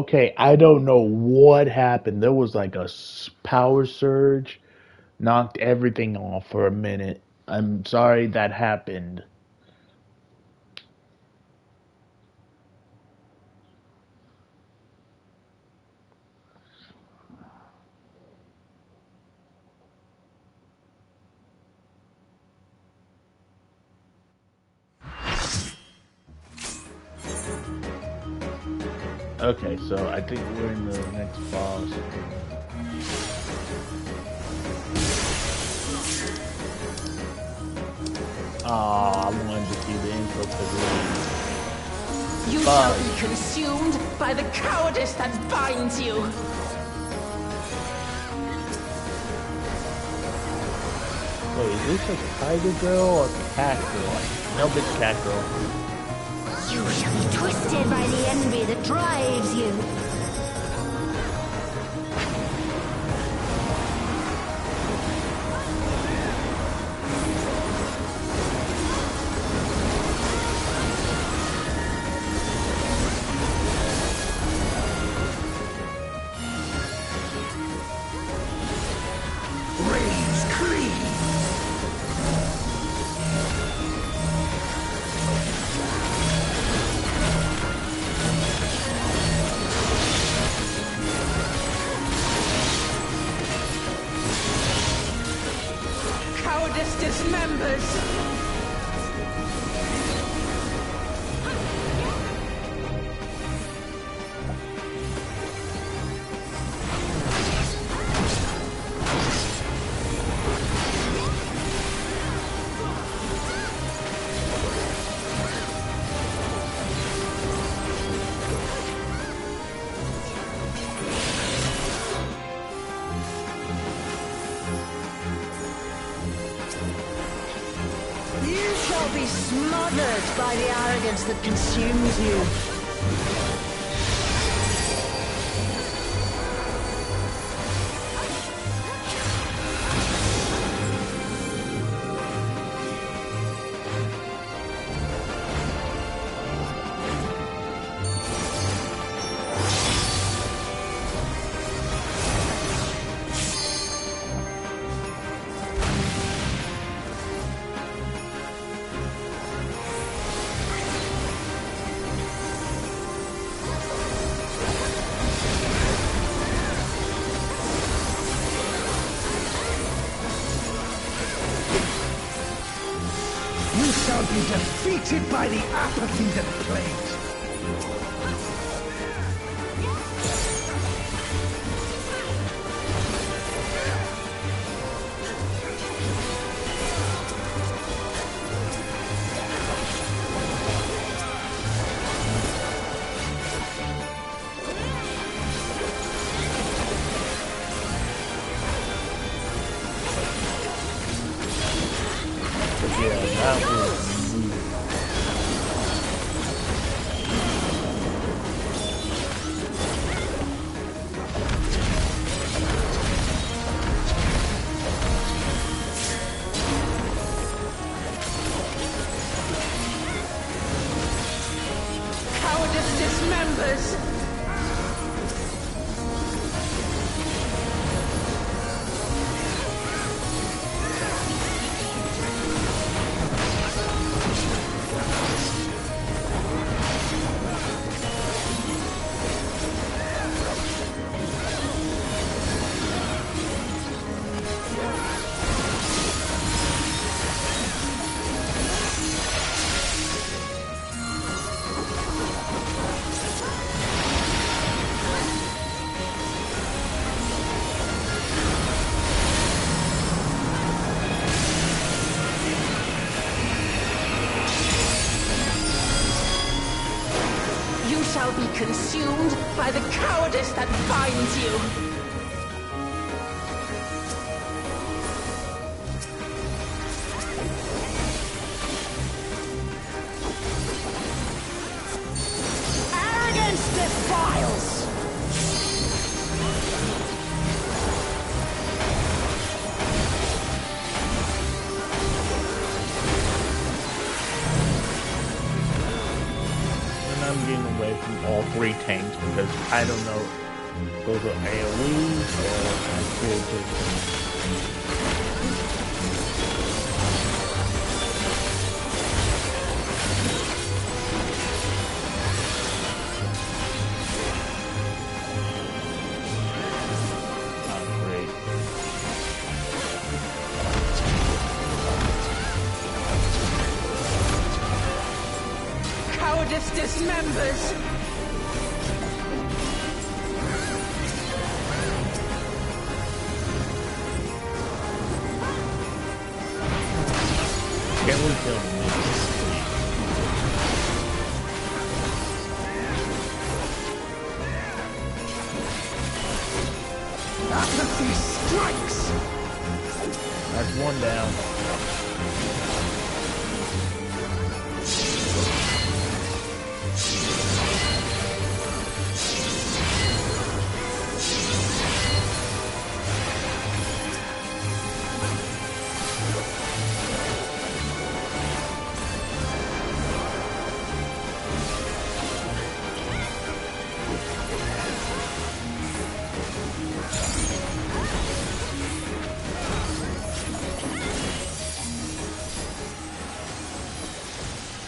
Okay, I don't know what happened. There was like a power surge, knocked everything off for a minute. I'm sorry that happened. Okay, so I think we're in the next boss. Ah, I wanted to see the intro You shall be consumed by the cowardice that binds you. Wait, is this a tiger girl or a cat girl? No, it's cat girl. You shall be twisted by the envy that drives you. Dismembers. Be smothered by the arrogance that consumes you. Shall be defeated by the apathy that plagues. Yeah, that was. Cowardice dismembers. Shall be consumed by the cowardice that binds you. Arrogance defiles. I'm getting away from all three tanks Because I don't know, those are AoEs or actual just... Cowardice dismembers! Can we kill him? Apathy strikes! That's one down.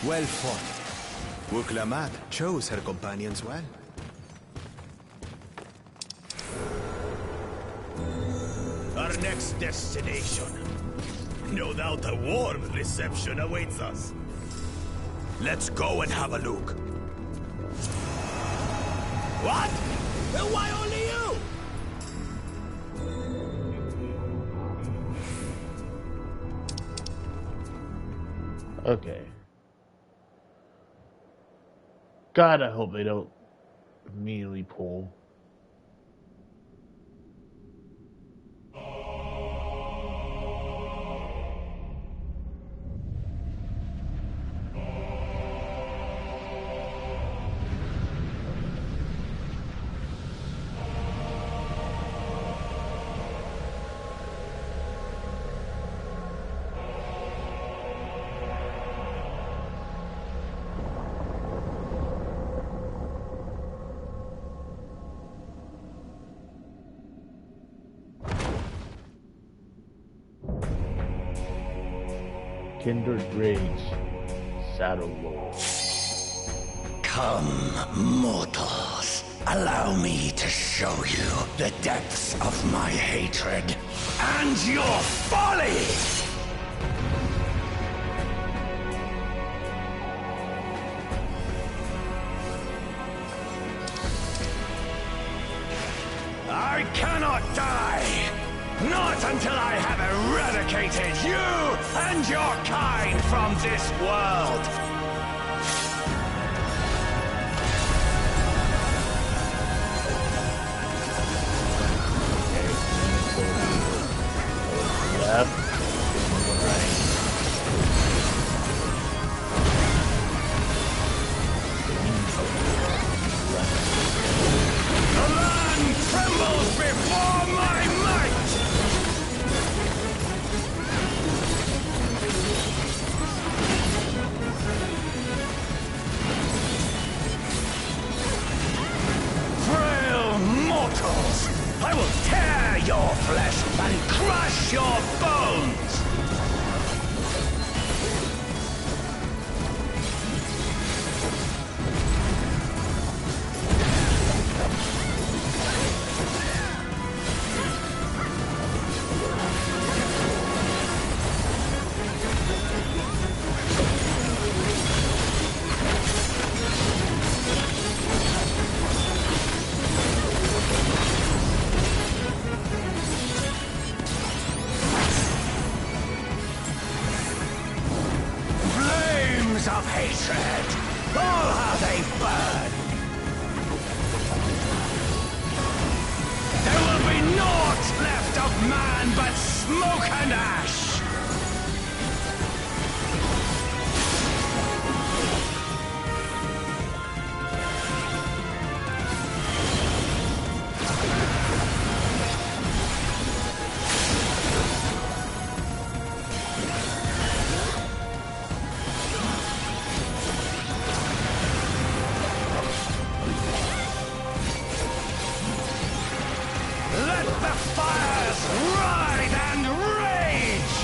Well fought. Wuk-Lamat chose her companions well. Our next destination. No doubt a warm reception awaits us. Let's go and have a look. What? Why only you? Okay. God, I hope they don't immediately pull. Kindred Rage, Saddle Lord. Come, mortals. Allow me to show you the depths of my hatred and your folly! I cannot die! Not until I have eradicated you and your kind from this world! Yep. The land trembles before my might! Frail mortals! I will tear your flesh and crush your bones! Of hatred! Oh, how they burn! There will be naught left of man but smoke and ash! the fires ride and rage!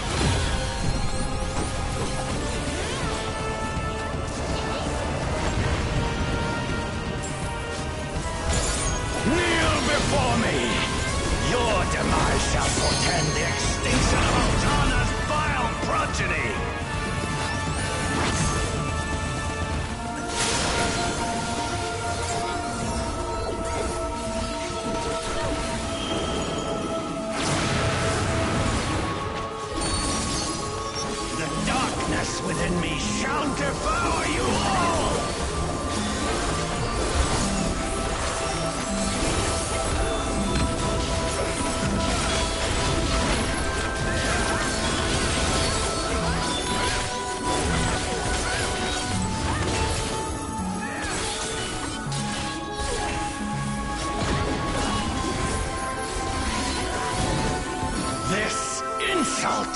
Kneel before me! Your demise shall portend the extinction of Altana's vile progeny! The darkness within me shall devour you all! This insult!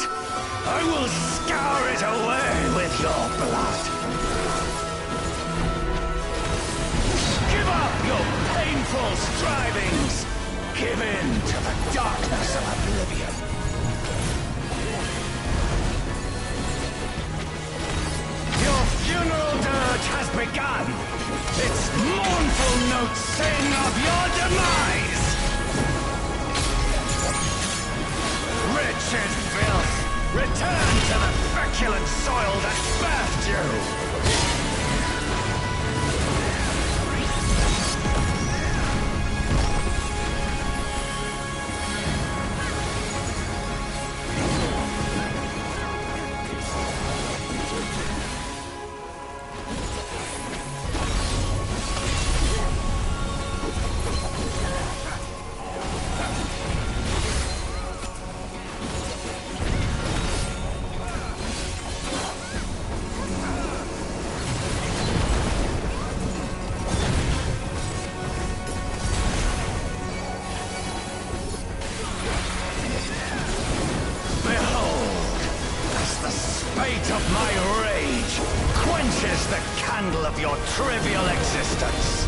I will scour it away with your blood! Give up your painful strivings! Give in to the darkness of oblivion! Your funeral dirge has begun! Its mournful notes sing of your demise! Wretched filth! Return to the feculent soil that birthed you! Spate of my rage quenches the candle of your trivial existence.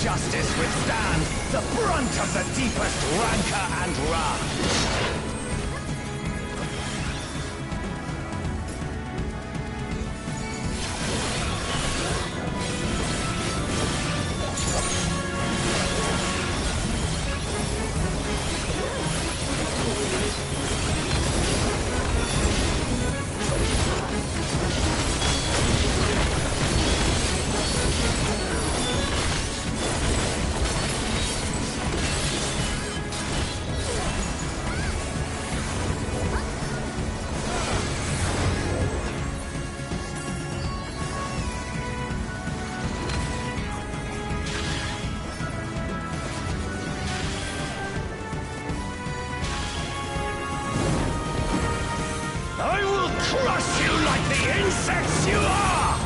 Justice withstand the brunt of the deepest rancor and wrath. Crush you like the insects you are!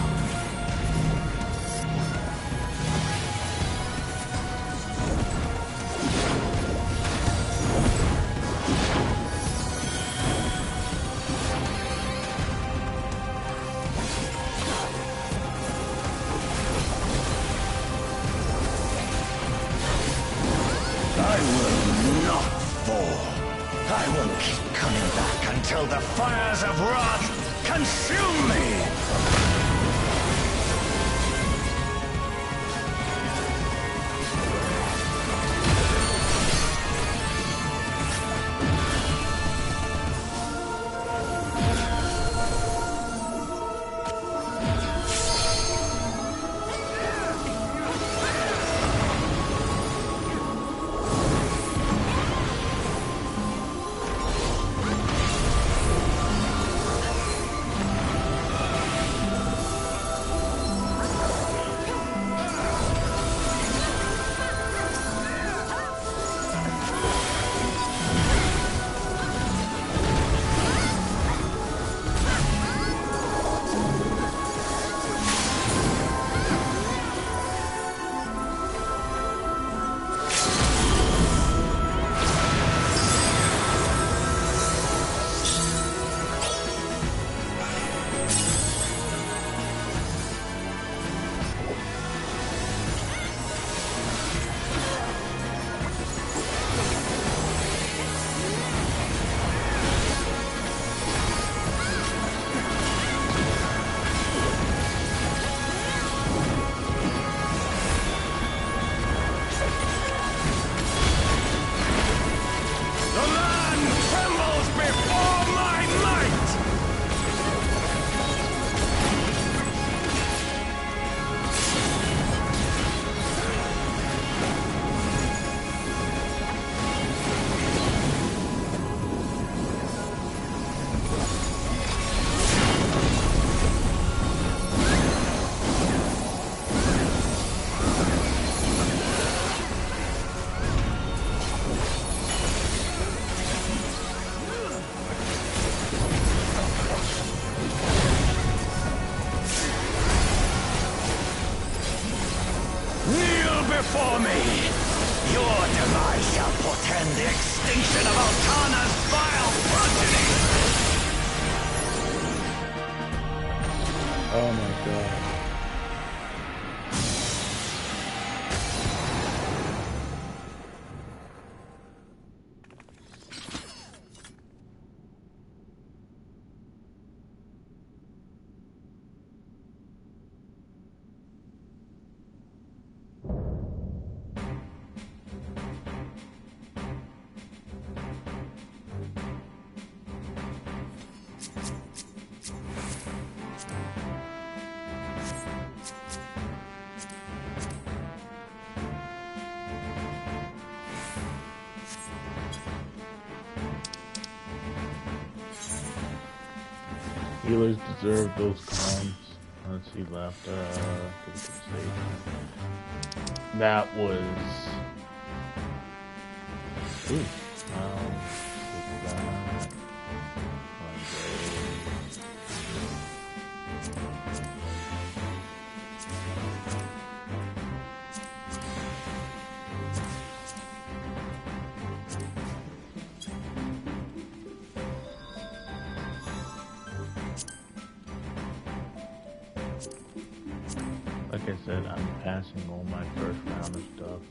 I will not fall. I will keep coming back until the fires of wrath consume me! god. Healers deserve those clowns. Let's see, laughter. That was. Ooh. Take that. Like I said, I'm passing all my first round of stuff.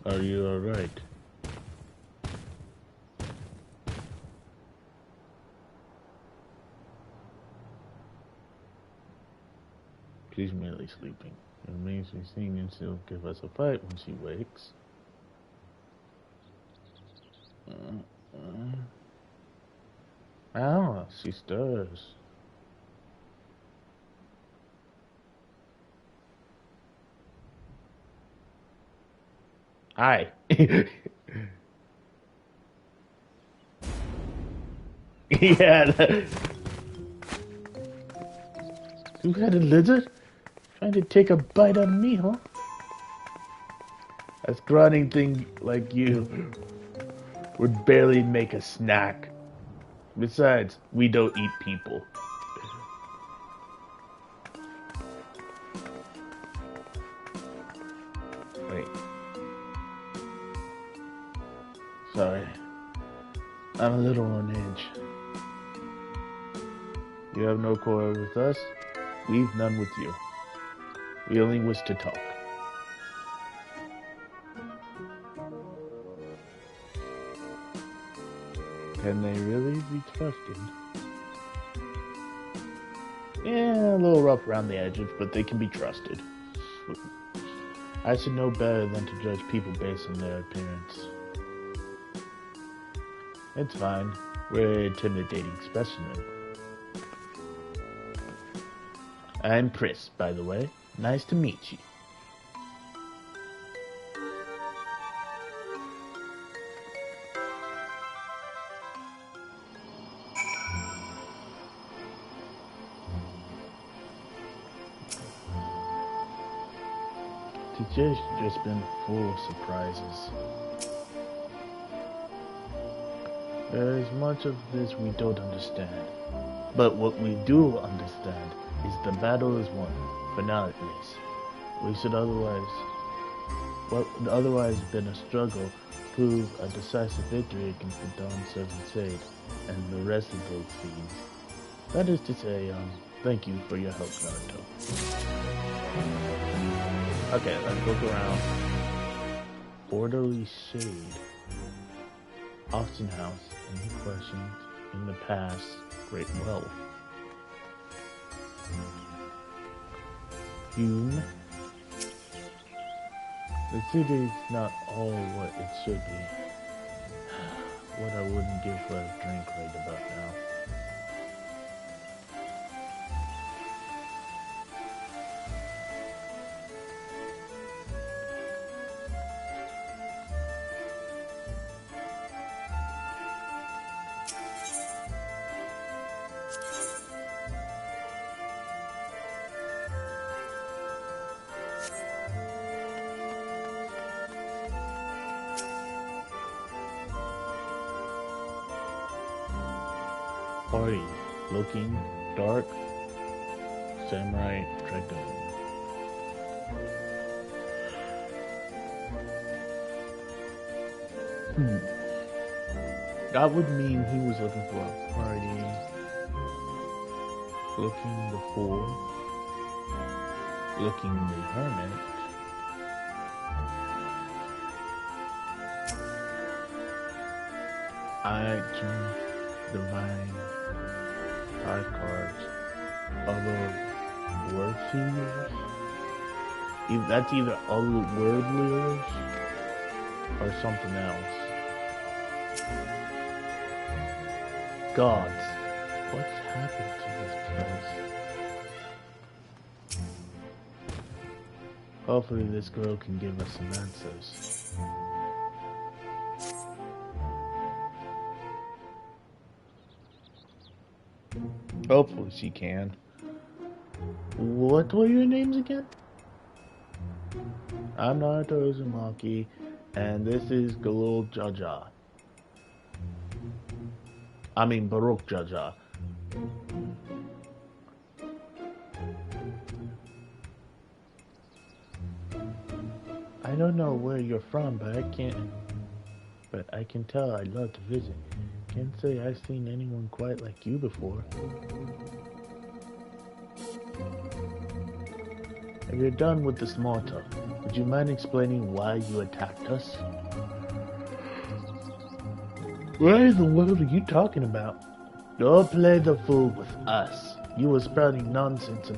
Are you alright? She's merely sleeping. It means she's thinking she'll give us a fight when she wakes. Ah, she stirs. Hi. Yeah. You had a lizard? Trying to take a bite out of me, huh? A scrawny thing like you would barely make a snack. Besides, we don't eat people. Wait. Sorry. I'm a little on edge. You have no quarrel with us. We've none with you. We only wish to talk. Can they really be trusted? Yeah, a little rough around the edges, but they can be trusted. I should know better than to judge people based on their appearance. It's fine. We're an intimidating specimen. I'm Chris, by the way. Nice to meet you. Today's just been full of surprises. There is much of this we don't understand. But what we do understand is the battle is won, for now at least. We should what would otherwise have been a struggle prove a decisive victory against the Dawn Servant Said and the rest of those fiends. That is to say, thank you for your help, Naruto. Okay, let's look around. Orderly Shade. Austin House, and he questioned in the past great wealth. Hume. The city's not all what it should be. What I wouldn't give for a drink right about now. Party, looking dark, samurai dragoon. That would mean he was looking for a party. Looking the fool. Looking the hermit. Action, divine, 5 cards, other word seers. That's either other word lures or something else. Gods, what's happened to this place? Hopefully this girl can give us some answers. Hopefully she can. What were your names again? I'm Naruto Uzumaki, and this is Galil Jaja. I mean Baruch Jaja. I don't know where you're from, but I can tell I'd love to visit. Can't say I've seen anyone quite like you before. If you're done with the small talk, would you mind explaining why you attacked us? What in the world are you talking about? Don't play the fool with us. You were spouting nonsense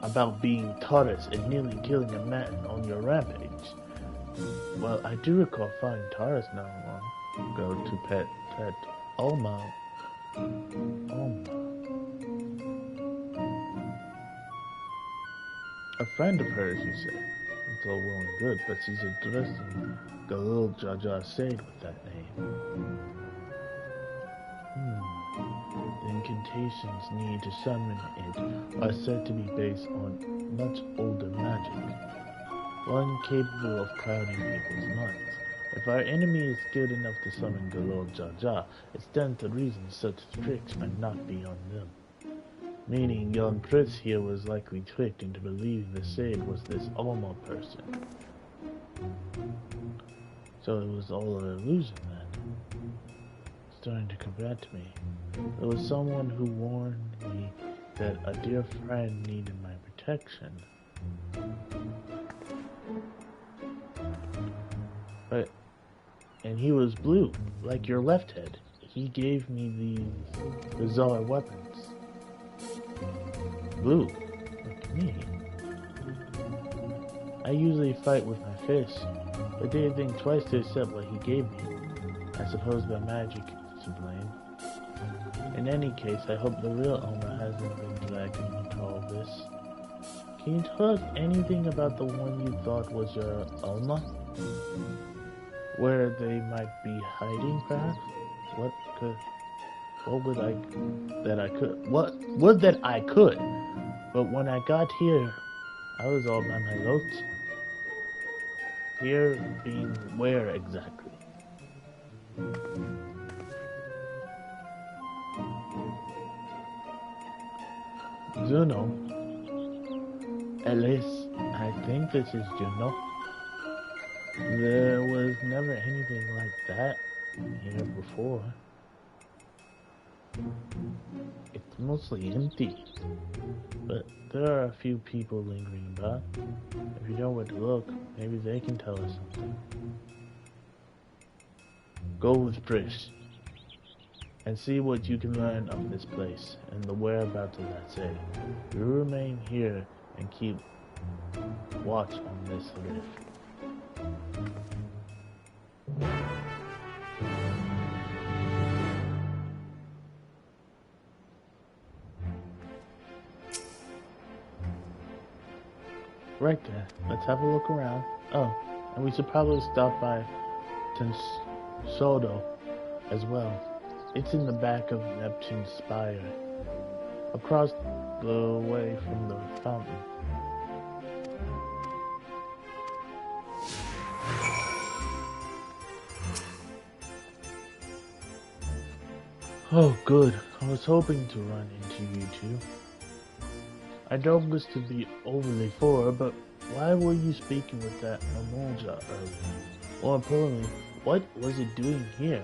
about being Taurus and nearly killing a man on your rampage. Well, I do recall finding Taurus not long ago to pet Alma. A friend of hers, you say. It's all well and good, but she's addressing Galil Jaja Said with that name. The incantations needed to summon it are said to be based on much older magic, one capable of clouding people's minds. If our enemy is skilled enough to summon Galil Jaja, it stands to reason such tricks might not be on them. Meaning, young Prince here was likely tricked into believing the Sage was this Alma person. So it was all an illusion then. Starting to come back to me. There was someone who warned me that a dear friend needed my protection. And he was blue, like your left head. He gave me these bizarre weapons. Blue, like me. I usually fight with my fists, but didn't think twice to accept what he gave me. I suppose my magic is to blame. In any case, I hope the real Alma hasn't been dragging into all this. Can you tell us anything about the one you thought was your Alma? Where they might be hiding, perhaps? What would that I could? But when I got here, I was all by my lonesome. Here being where exactly? Juno. At least, I think this is Juno. There was never anything like that here before. It's mostly empty, but there are a few people lingering about. If you know where to look, maybe they can tell us something. Go with Trish and see what you can learn of this place and the whereabouts of that city. You remain here and keep watch on this rift. Right there. Let's have a look around. Oh, and we should probably stop by Tensodo as well. It's in the back of Neptune's spire, across the way from the fountain. Oh, good. I was hoping to run into you two. I don't wish to be overly forward, but why were you speaking with that Namolja earlier? More importantly, what was it doing here?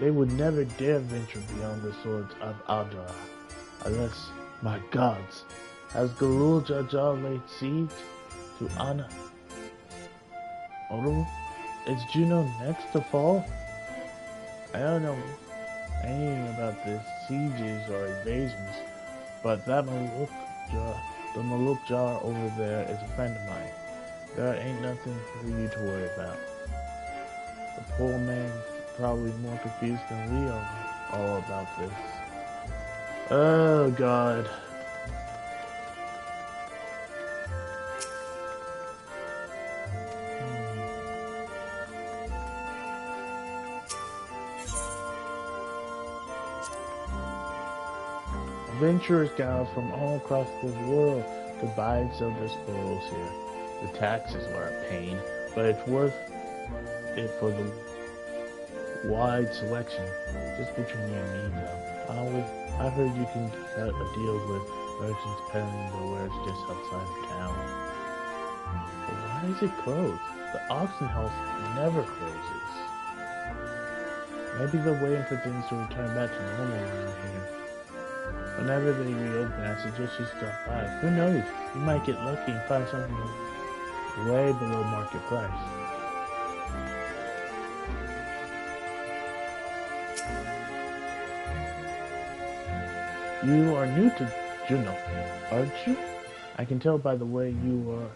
They would never dare venture beyond the swords of Aldra, unless, my gods, has Garul Jajar laid siege to Anna? Odo? Is Juno next to fall? I don't know anything about the sieges or invasions, but that the Maluk Jar over there is a friend of mine. There ain't nothing for you to worry about. The poor man's probably more confused than we are all about this. Oh God. Adventurers gather from all across the world to buy and sell their spoils here. The taxes are a pain, but it's worth it for the wide selection. Just between you and me, though. I heard you can cut a deal with merchants peddling the wares just outside of town. But why is it closed? The auction house never closes. Maybe they're waiting for things to return back to normal around here. Whenever they reopen, I suggest you stop by. Who knows? You might get lucky and find something way below market price. You are new to Juno, aren't you? I can tell by the way you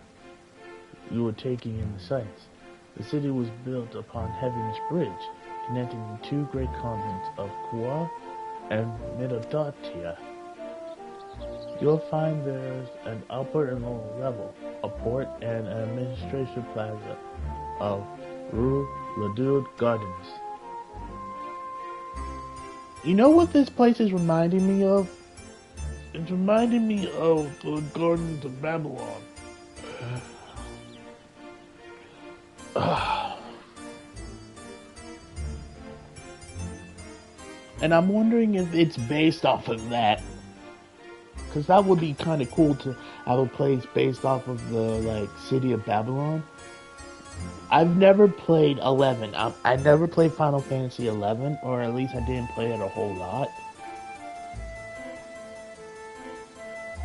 were taking in the sights. The city was built upon Heaven's Bridge, connecting the two great continents of Kua and Midodatia. You'll find there's an upper and lower level, a port, and an administration plaza of Rue Ladud Gardens. You know what this place is reminding me of? It's reminding me of the Gardens of Babylon. And I'm wondering if it's based off of that. Because that would be kind of cool to have a place based off of the, city of Babylon. I've never played 11. I never played Final Fantasy 11, or at least I didn't play it a whole lot.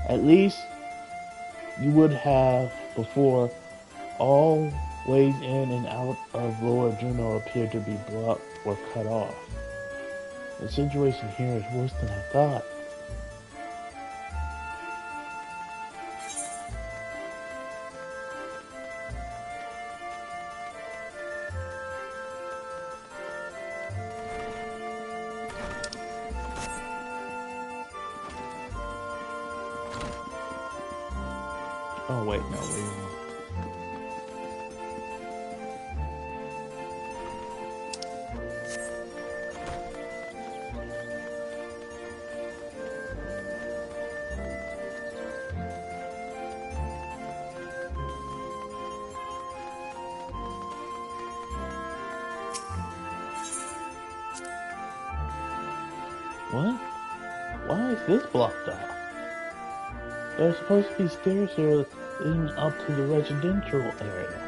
At least you would have before all ways in and out of Lower Juno appeared to be blocked or cut off. The situation here is worse than I thought. Oh wait, no, wait. What? Why is this blocked off? There's supposed to be stairs here leading up to the residential area.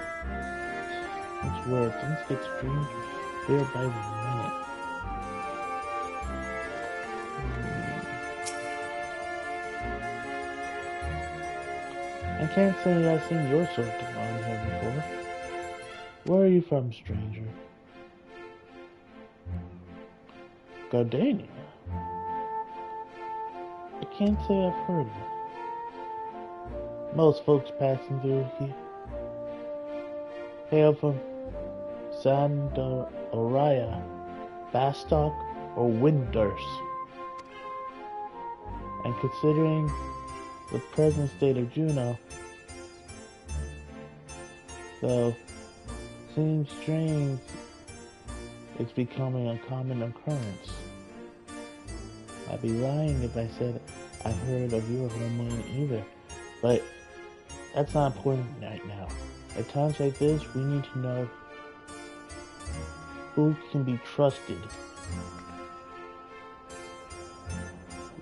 It's where things get strange here by the minute. I can't say I've seen your sort around here before. Where are you from, stranger? Gardania? I can't say I've heard of it. Most folks passing through here hail from Sandoraya, Bastok, or Windurst. And considering the present state of Juno, though seems strange, it's becoming a common occurrence. I'd be lying if I said I heard of your homeland either, but that's not important right now. At times like this, we need to know who can be trusted.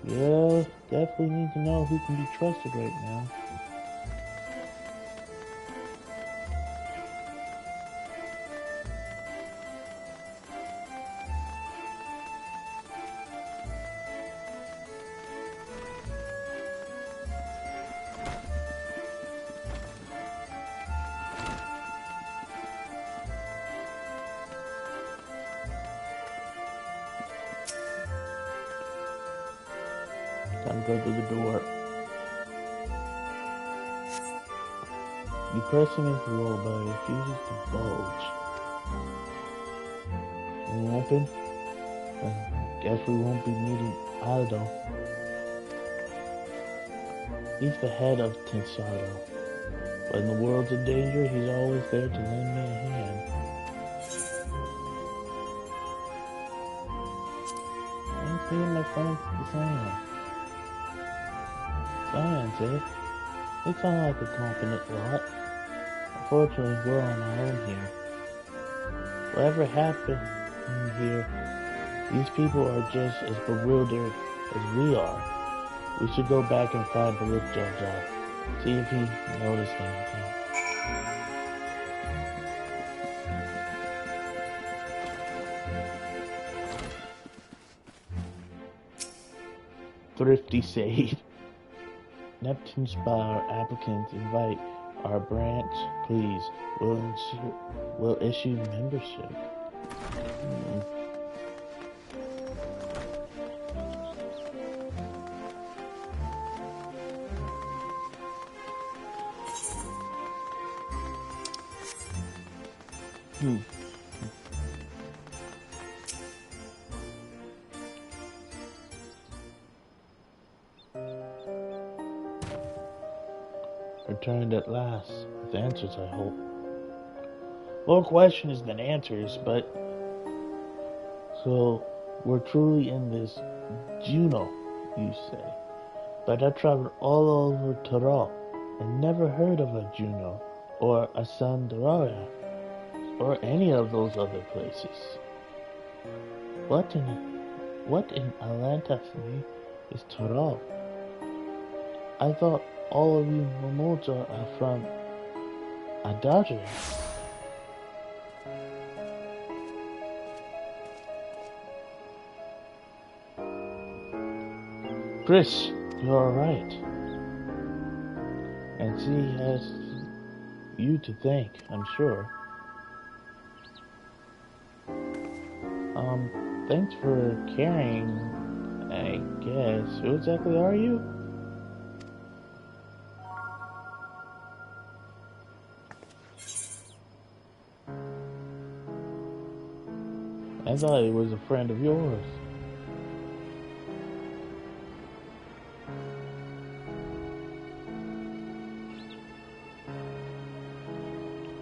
Yeah, definitely need to know who can be trusted right now. Time to go through the door. You press against the wall, but it refuses to bulge. Anything open? Guess we won't be meeting Aldo. He's the head of Tensado, but in the world's in danger, he's always there to lend me a hand. I'm seeing my friends the same. Science, eh? They sound like a confident lot. Unfortunately, we're on our own here. Whatever happened here, these people are just as bewildered as we are. We should go back and find Baruch Jar. See if he noticed anything. Thrifty save. Neptune Spire applicants invite our branch, please. We'll issue membership. Returned at last, with answers, I hope. More questions than answers, but... So, we're truly in this Juno, you say. But I traveled all over Taro, and never heard of a Juno, or a Sandoraya, or any of those other places. What in Atlantis is Taro? I thought all of you Momoja are from Adagio. Chris, you're alright. And she has you to thank, I'm sure. Thanks for caring, I guess. Who exactly are you? I thought he was a friend of yours.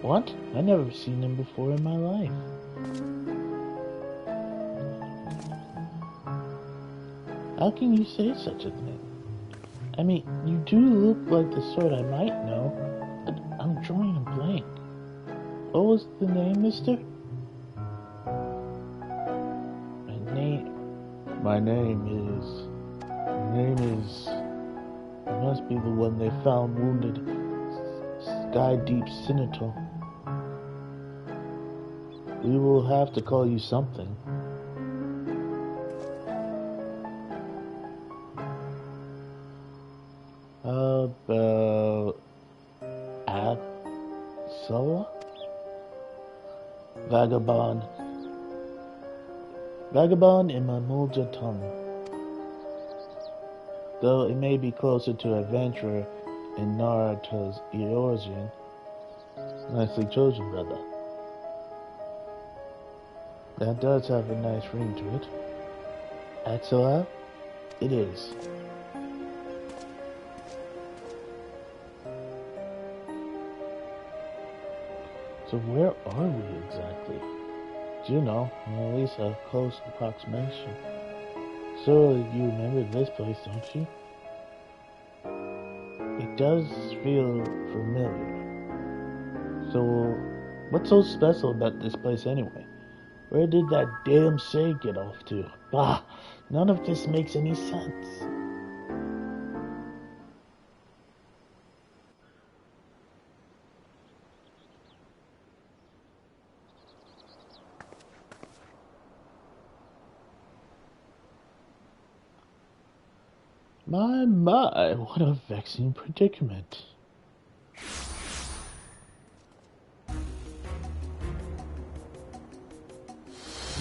What? I never seen him before in my life. How can you say such a thing? I mean, you do look like the sort I might know, but I'm drawing a blank. What was the name, mister? My name is... It must be the one they found wounded. Sky Deep Senator. We will have to call you something. How about... Absala? Vagabond in my Mulja tongue. Though it may be closer to adventurer in Naruto's Eorzean. Nicely chosen, brother. That does have a nice ring to it. Axela? It is. So where are we exactly? Do you know, or at least a close approximation. Surely you remember this place, don't you? It does feel familiar. So, what's so special about this place anyway? Where did that damn Shay get off to? Bah, none of this makes any sense. My, what a vexing predicament.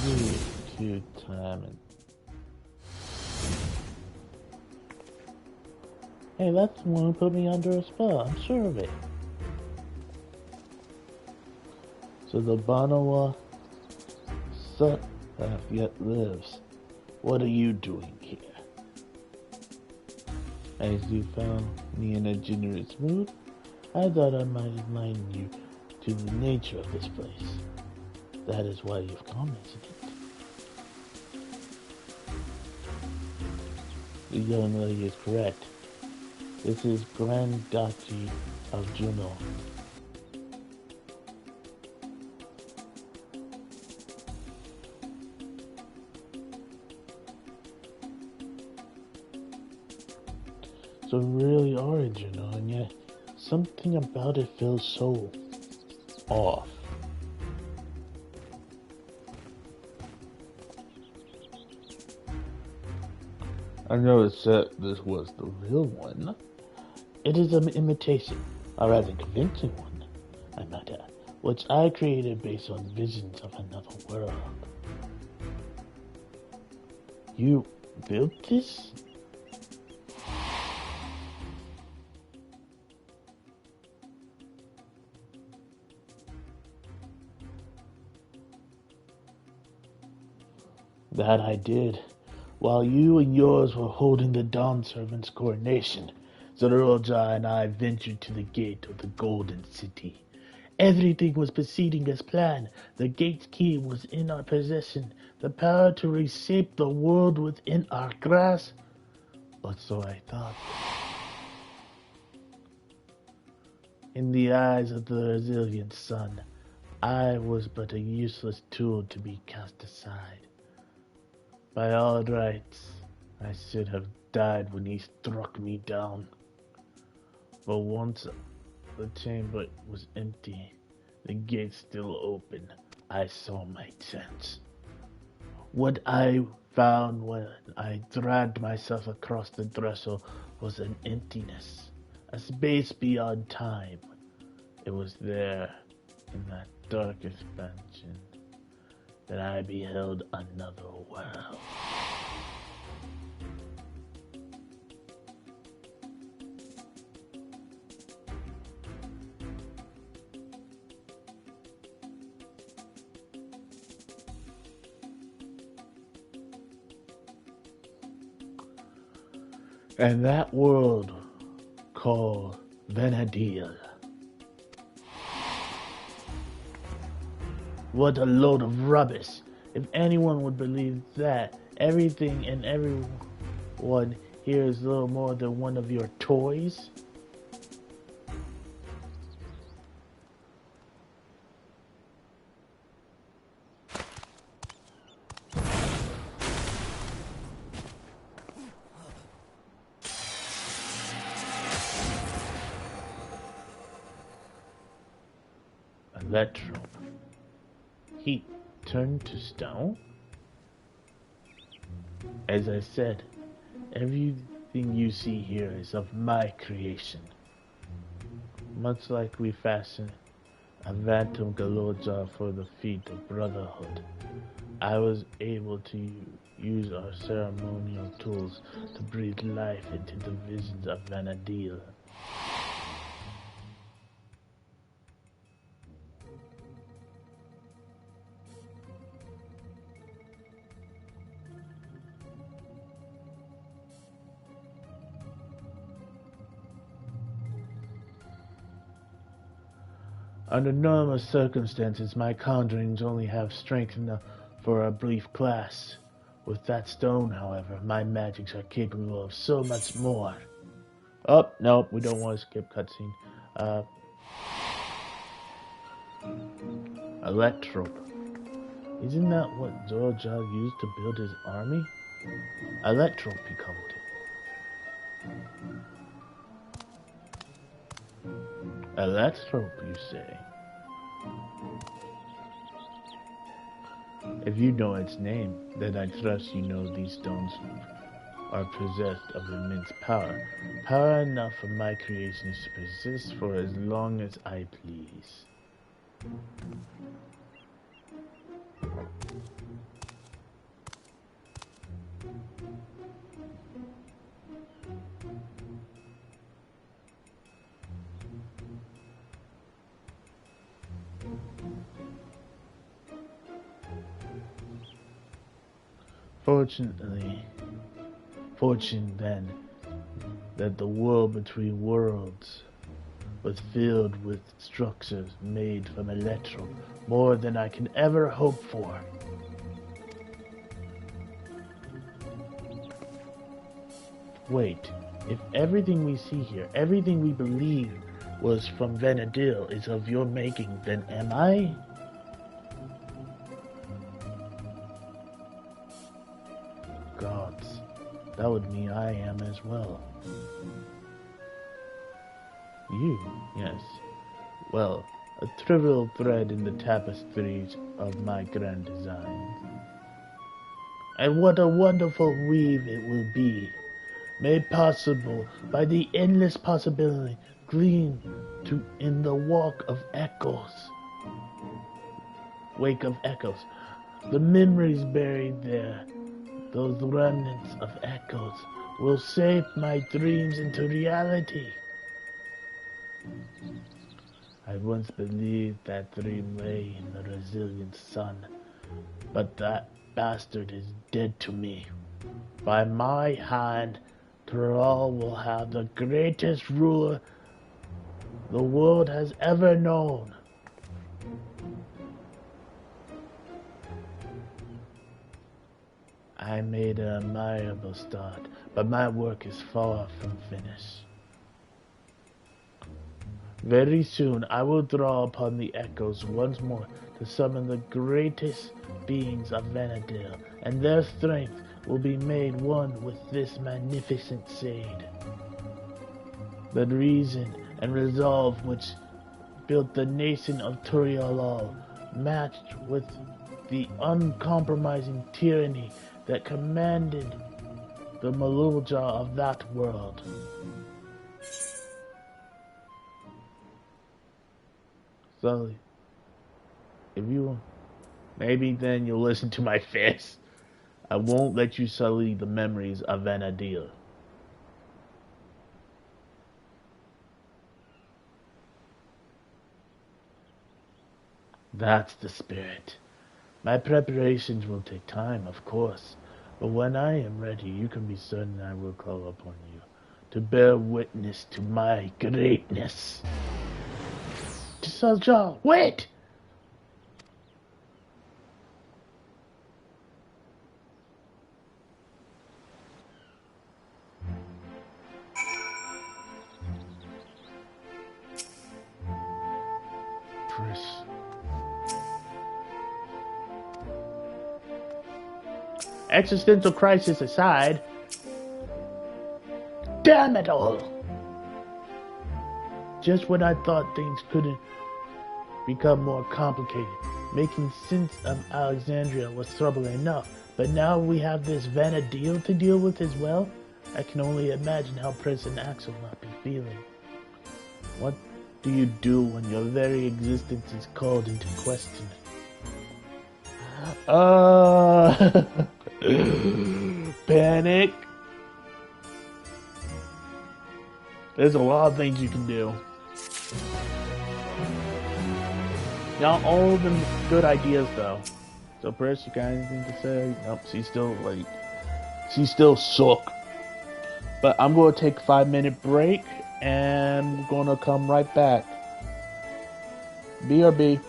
Really cute time and... Hey, that's the one who put me under a spell, I'm sure of it. So the Banawa Sut yet lives. What are you doing here? As you found me in a generous mood, I thought I might enlighten you to the nature of this place. That is why you've come, isn't it? The young lady is correct. This is Grand Duchy of Juno. So really are Juno, and yet something about it feels so off. I noticed that this was the real one. It is an imitation, a rather convincing one, I might add, which I created based on visions of another world. You built this? That I did, while you and yours were holding the Dawn Servant's coronation. Zoroja and I ventured to the gate of the Golden City. Everything was proceeding as planned. The gate's key was in our possession. The power to reshape the world within our grasp. Or so I thought. In the eyes of the resilient sun, I was but a useless tool to be cast aside. By all rights, I should have died when he struck me down. But once the chamber was empty, the gate still open, I saw my chance. What I found when I dragged myself across the threshold was an emptiness, a space beyond time. It was there, in that dark expansion, that I beheld another world. And that world called Vana'diel. What a load of rubbish. If anyone would believe that, everything and everyone here is little more than one of your toys. Electro. Heat turned to stone? As I said, everything you see here is of my creation. Much like we fashion a Vantum Galorja for the feet of brotherhood, I was able to use our ceremonial tools to breathe life into the visions of Vana'diel. Under normal circumstances, my conjurings only have strength enough for a brief class. With that stone, however, my magics are capable of so much more. Oh, nope, we don't want to skip cutscene. Electrope. Isn't that what Zorjal used to build his army? Electrope, he called it. Electrope, you say? If you know its name, then I trust you know these stones are possessed of immense power. Power enough for my creations to persist for as long as I please. Fortune then, that the world between worlds was filled with structures made from electro, more than I can ever hope for. Wait, if everything we see here, everything we believe was from Vana'diel is of your making, then am I? Gods, that would mean I am as well. You, yes. Well, a trivial thread in the tapestries of my grand designs. And what a wonderful weave it will be, made possible by the endless possibility gleaned in the wake of echoes. The memories buried there, those remnants of echoes, will shape my dreams into reality. I once believed that dream lay in the resilient sun, but that bastard is dead to me. By my hand, Thrall will have the greatest ruler the world has ever known. I made an admirable start, but my work is far from finished. Very soon I will draw upon the echoes once more to summon the greatest beings of Vana'diel, and their strength will be made one with this magnificent shade. The reason and resolve which built the nation of Turialal, matched with the uncompromising tyranny that commanded the Malulja of that world. Sully, if you... maybe then you'll listen to my fist. I won't let you sully the memories of Vana'diel. That's the spirit. My preparations will take time, of course, but when I am ready, you can be certain I will call upon you to bear witness to my greatness. Zorjal, wait! Existential crisis aside, damn it all! Just when I thought things couldn't become more complicated, making sense of Alexandria was trouble enough, but now we have this Vana'diel to deal with as well? I can only imagine how President Axel must be feeling. What do you do when your very existence is called into question? Panic. There's a lot of things you can do. Not all of them good ideas though. So Pris, you got anything to say? Nope, she's still shook. But I'm gonna take a 5-minute break and we're gonna come right back. BRB.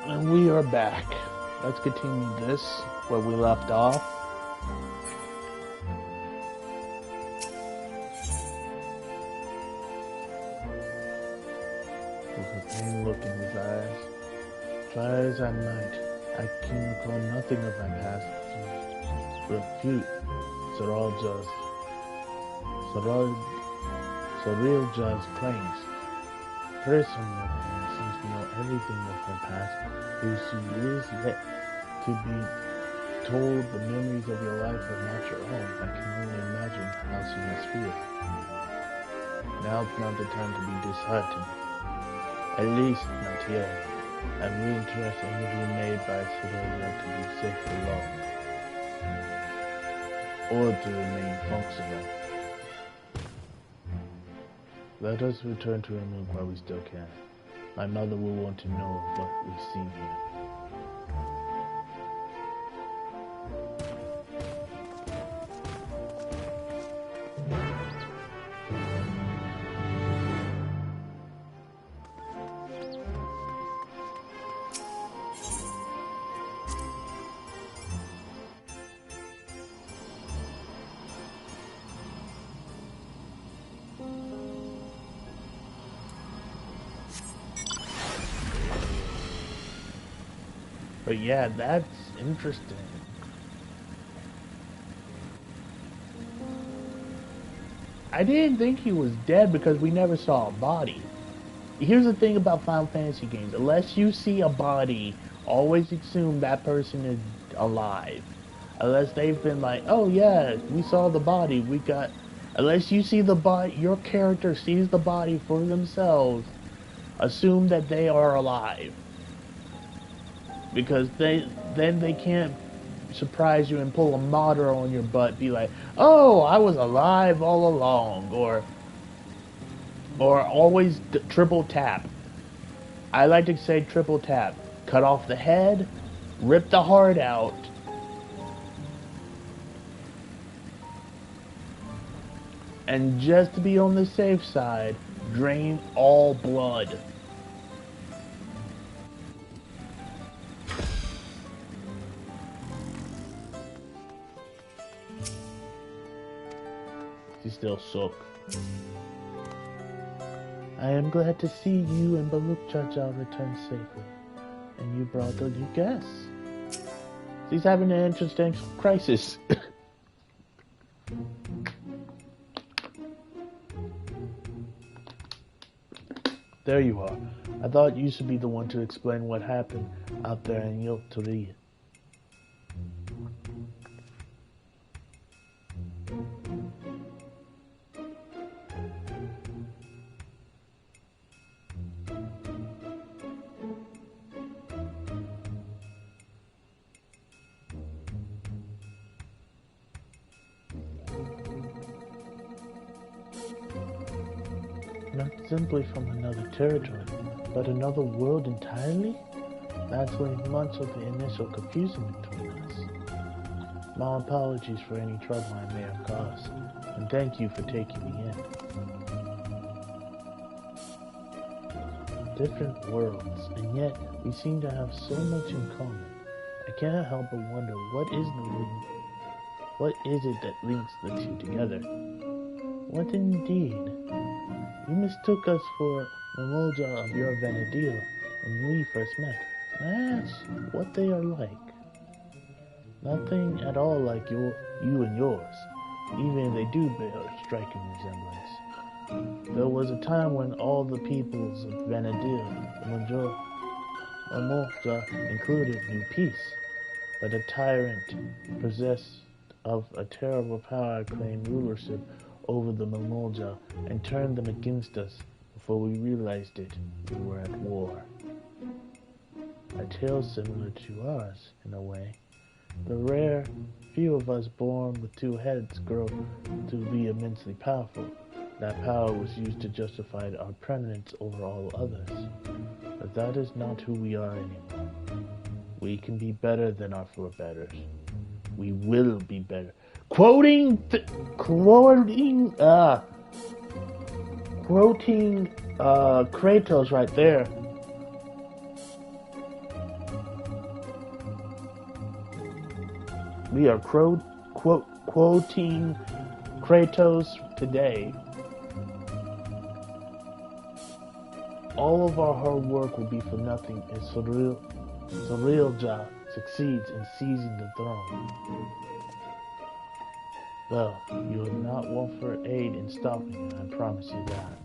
And we are back. Let's continue this where we left off. With a pain look in his eyes. Try as I might, I can recall nothing of my past to refute Surreal's claims. Personally, seems to know everything of her past, though she is yet to be told the memories of your life are not your own. I can only imagine how she must feel. Now's not the time to be disheartened. At least not yet. I wouldn't trust anything made by Surreal to be safe for long, or to remain functional. Let us return to Emil while we still can. My mother will want to know of what we've seen here. But yeah, that's interesting. I didn't think he was dead because we never saw a body. Here's the thing about Final Fantasy games. Unless you see a body, always assume that person is alive. Unless they've been like, oh yeah, we saw the body, unless you see the body, your character sees the body for themselves, assume that they are alive. Because then they can't surprise you and pull a martyr on your butt, be like, oh, I was alive all along, or always triple tap. I like to say triple tap. Cut off the head, rip the heart out, and just to be on the safe side, drain all blood. He's still shook. I am glad to see you and Baluk Chacha return safely. And you brought the new guests. He's having an interesting crisis. There you are. I thought you should be the one to explain what happened out there in Yelturi. Not simply from another territory, but another world entirely? That's when much of the initial confusion between us. My apologies for any trouble I may have caused, and thank you for taking me in. Different worlds, and yet we seem to have so much in common. I cannot help but wonder what is it that links the two together? What indeed? You mistook us for Mamolja of your Vanadil when we first met. May I ask what they are like? Nothing at all like you and yours, even if they do bear a striking resemblance. There was a time when all the peoples of Vanadil, Mamolja included, knew peace, but a tyrant possessed of a terrible power claimed rulership over the Mamolja and turned them against us. Before we realized it, we were at war. A tale similar to ours, in a way. The rare few of us born with two heads grow to be immensely powerful. That power was used to justify our preeminence over all others. But that is not who we are anymore. We can be better than our forebears. We will be better. Quoting Kratos right there. We are quoting Kratos today. All of our hard work will be for nothing if Cirilja succeeds in seizing the throne. Well, you will not want for aid in stopping it, I promise you that.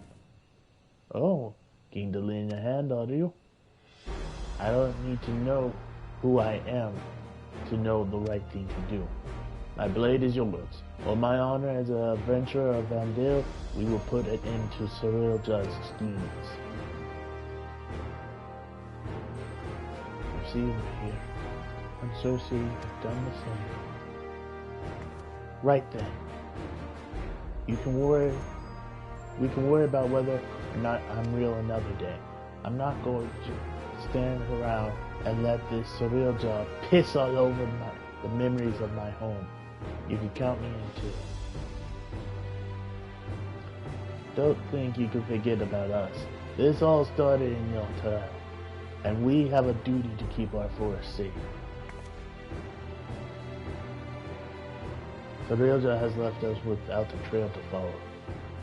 Oh, keen to lend a hand, are you? I don't need to know who I am to know the right thing to do. My blade is yours. On my honor as an adventurer of Vandale, we will put an end to Cirilja's schemes. See over here, and Cersei has done the same. Right then. We can worry about whether or not I'm real another day. I'm not going to stand around and let this Cirilja piss all over the memories of my home. You can count me into it. Don't think you can forget about us. This all started in Yaltara, and we have a duty to keep our forest safe. Cirilja has left us without a trail to follow,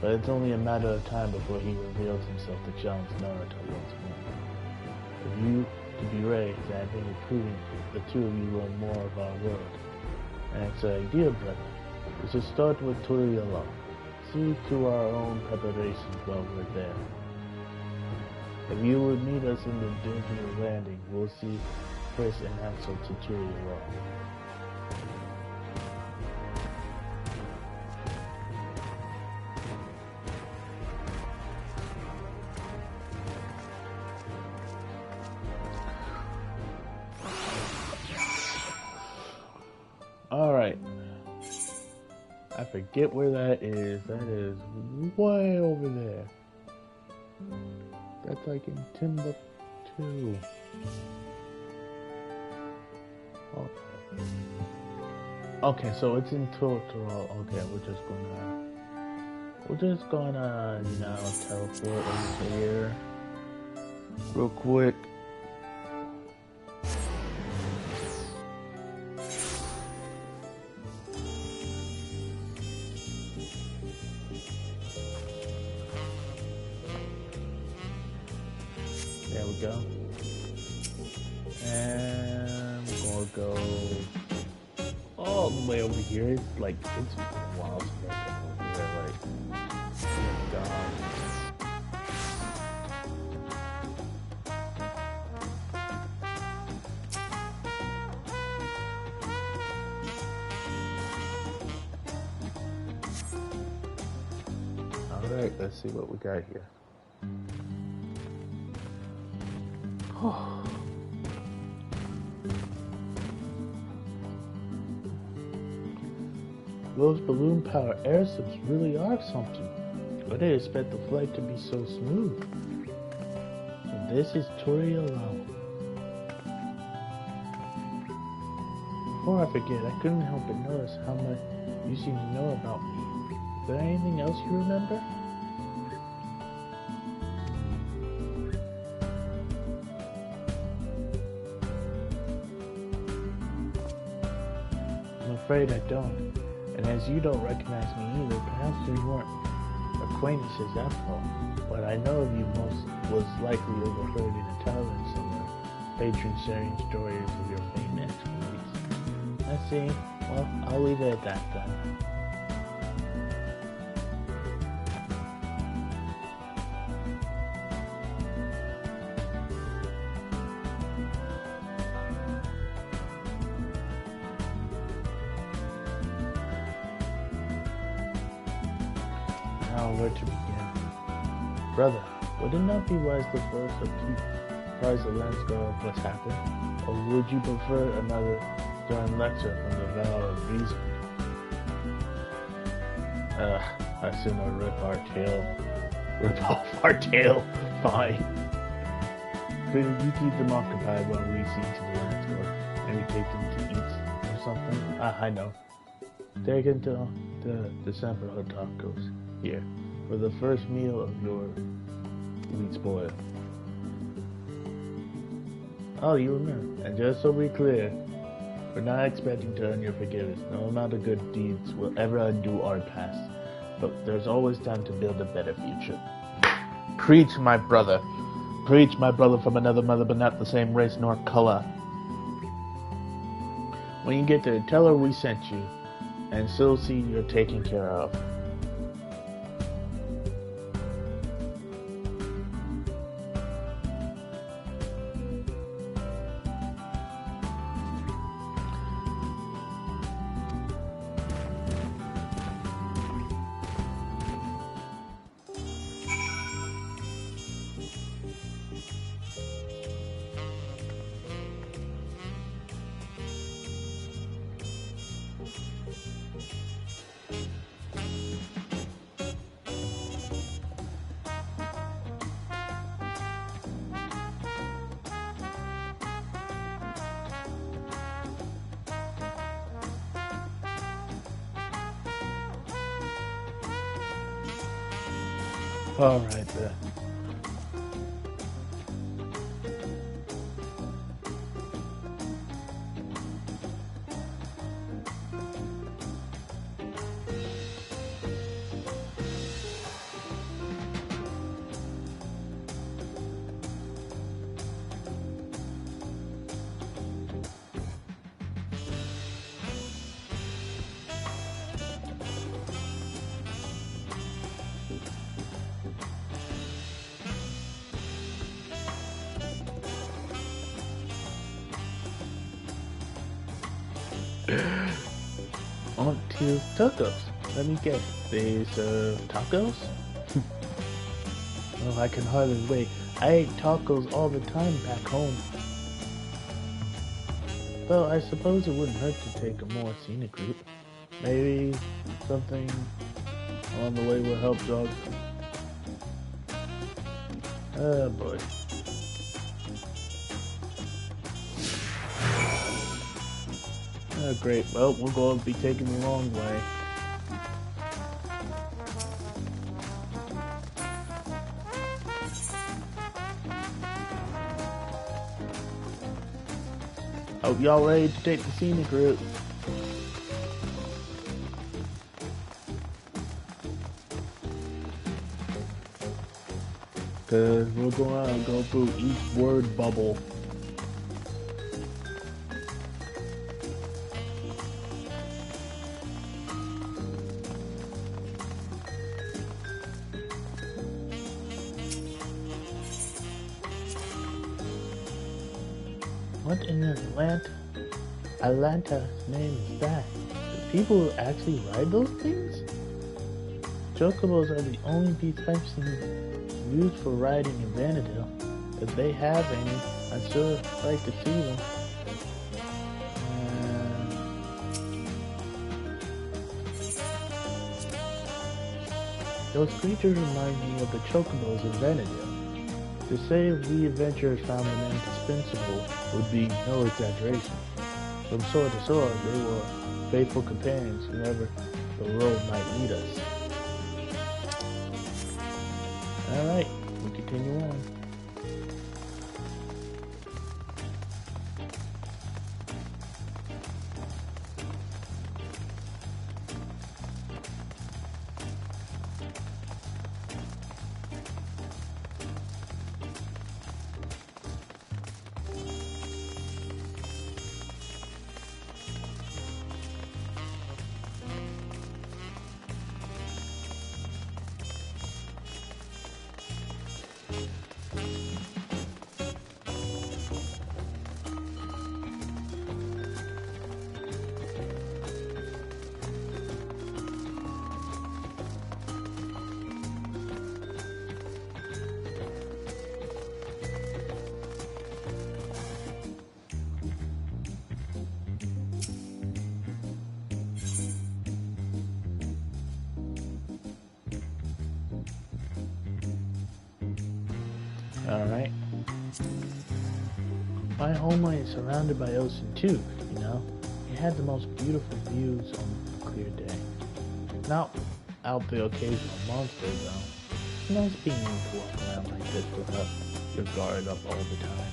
but it's only a matter of time before he reveals himself to challenge Naruto once more. For you to be raised, I have been proving the two of you run more of our world. And it's an idea, brother. We should start with Toriyama. See to our own preparations while we're there. If you would meet us in the Dungeon Landing, we'll see Chris and Axel to Toriyama. Alright. I forget where that is. That is way over there. That's like in Timbuktu. Oh. Okay, so it's in Totoro. Okay, we're just gonna, you know, teleport over here real quick. There we go. And we're gonna go all the way over here. It's like, it's wild stuff over here, like, oh god. Alright, let's see what we got here. Those balloon-powered airships really are something. I didn't expect the flight to be so smooth. So this is Toriyama. Before I forget, I couldn't help but notice how much you seem to know about me. Is there anything else you remember? I'm afraid I don't. And as you don't recognize me either, perhaps we weren't acquaintances after all. What I know of you most was likely overheard in a tavern somewhere, patrons sharing stories of your famed exploits. I see. Well, I'll leave it at that then. Now where to begin? Brother, would it not be wise to first apprise the landscape of what's happened? Or would you prefer another stern lecture from the vow of reason? I'd sooner rip off our tail. Fine. Could you keep them occupied while we see to the landscape? Maybe take them to eat or something? I know. Take them to the Semper Tacos. Here, for the first meal of your wheat spoil. Oh, you remember. And just so we're clear, We're not expecting to earn your forgiveness. No amount of good deeds will ever undo our past. But there's always time to build a better future. Preach, my brother. Preach, my brother from another mother, but not the same race nor color. When you get there, tell her we sent you, and she'll see you're taken care of. All right then. On to tacos. Let me guess, they serve tacos? Oh, I can hardly wait. I ate tacos all the time back home. Though I suppose it wouldn't hurt to take a more scenic route. Maybe something along the way will help jog. Oh boy. Oh, great. Well, we're going to be taking the long way. Hope y'all ready to take the scenic route. Cause we're going to go through each word bubble. What in Atlanta's name is that? Do people actually ride those things? Chocobos are the only beasts I've seen used for riding in Vanadil. If they have any, I'd sure like to see them. Those creatures remind me of the Chocobos in Vanadil. To say we adventurers found them indispensable would be no exaggeration. From sword to sword, they were faithful companions whenever the road might lead us. Alright, we continue on. Alright. My homeland is surrounded by ocean too, you know. It had the most beautiful views on a clear day. Not out the occasional monster though. It's nice being able to walk around like this without your guard up all the time.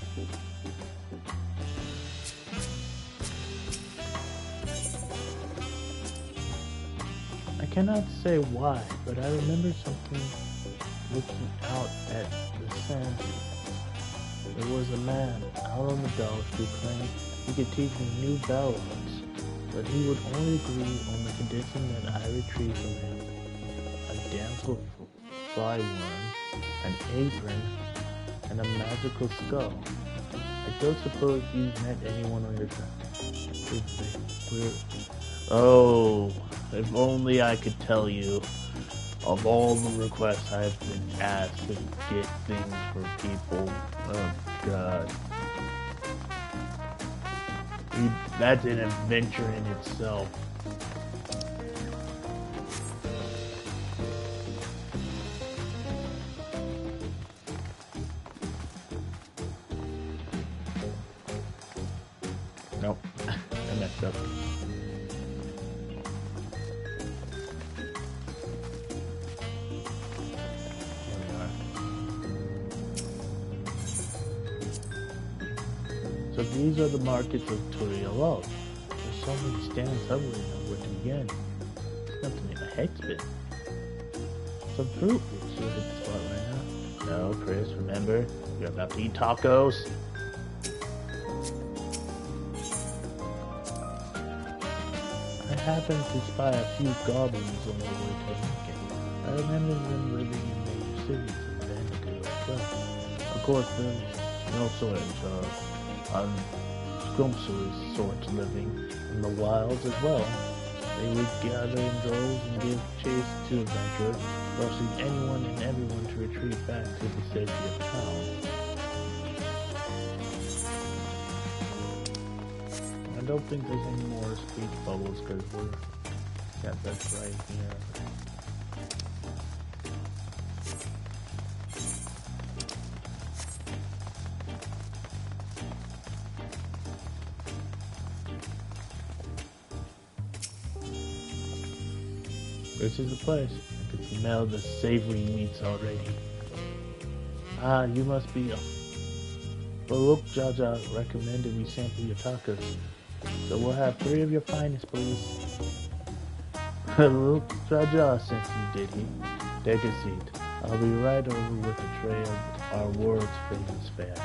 cannot say why, but I remember something looking out at the sand. There was a man out on the gulch who claimed he could teach me new battles, but he would only agree on the condition that I retrieve from him a damsel flyworm, an apron, and a magical skull. I don't suppose you've met anyone on your travels. Oh, if only I could tell you of all the requests I've been asked to get things for people. Oh, God. That's an adventure in itself. Nope, I messed up. So these are the markets of Turiel. There's so many stands up, we know where to begin. Enough to make my head spin. Some fruit should hit the spot right now. No, Chris, remember, you're about to eat tacos. I happened to spy a few goblins on the way to Lincoln. I remember them living in major cities in Vanadale as well. Of course, there's no sort of unscrumptious sorts living in the wilds as well. They would gather in droves and give chase to adventurers, forcing anyone and everyone to retreat back to the safety of town. I don't think there's any more speech bubbles because we're got that right here. This is the place. I can smell the savory meats already. Ah, you must be. Baruch Jaja recommended we sample your tacos. So we'll have 3 of your finest, please. Baruch Jaja sent you, did he? Take a seat. I'll be right over with a tray of our world's famous fare.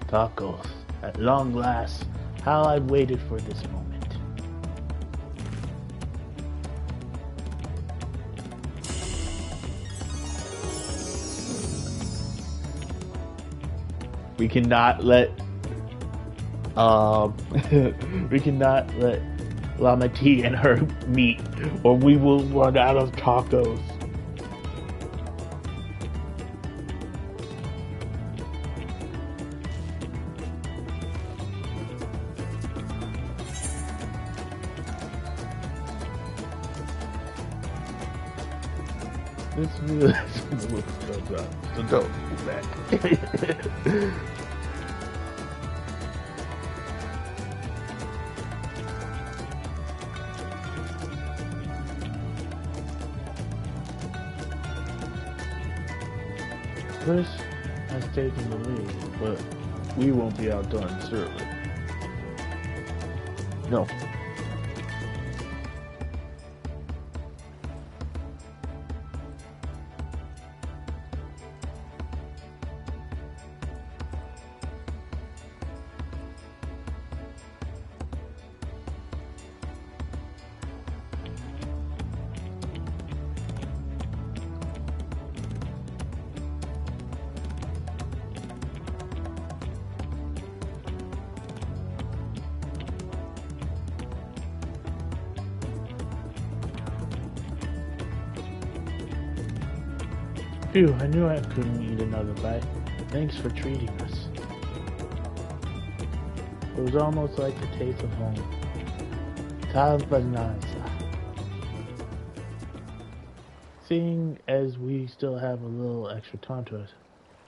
Tacos. At long last, how I've waited for this moment. We cannot let we cannot let Llama T and her meet, or we will run out of tacos. This really so don't go back. Chris has taken the lead, but we won't be outdone, certainly. No. Phew, I knew I couldn't eat another bite. Thanks for treating us. It was almost like the taste of home. Tavanasa. Seeing as we still have a little extra time to us,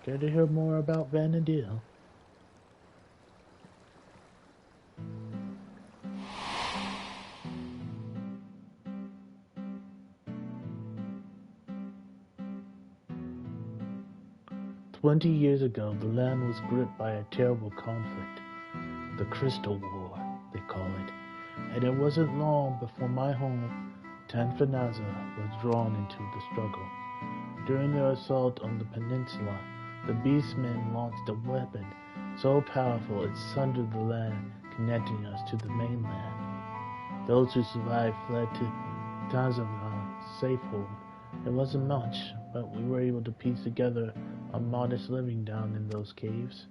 care to hear more about Vanadil? 20 years ago, the land was gripped by a terrible conflict. The Crystal War, they call it. And it wasn't long before my home, Tanfanaza, was drawn into the struggle. During their assault on the peninsula, the Beastmen launched a weapon so powerful it sundered the land, connecting us to the mainland. Those who survived fled to Tanzan's safehold. It wasn't much, but we were able to piece together a modest living down in those caves.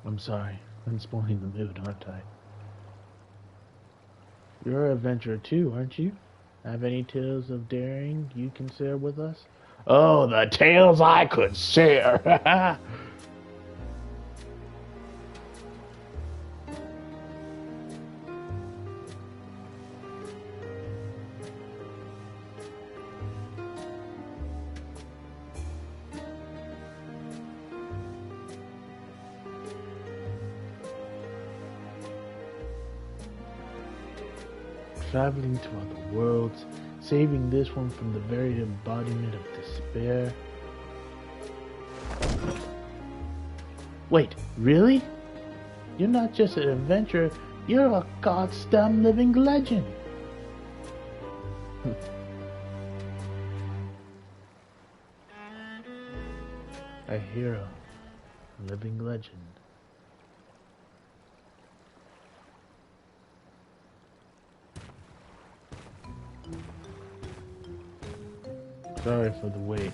I'm sorry, I'm spoiling the mood, aren't I? You're an adventurer too, aren't you? Have any tales of daring you can share with us? Oh, the tales I could share! Traveling to other worlds, saving this one from the very embodiment of despair. Wait, really? You're not just an adventurer, you're a goddamn living legend! A hero, a living legend. Sorry for the wait.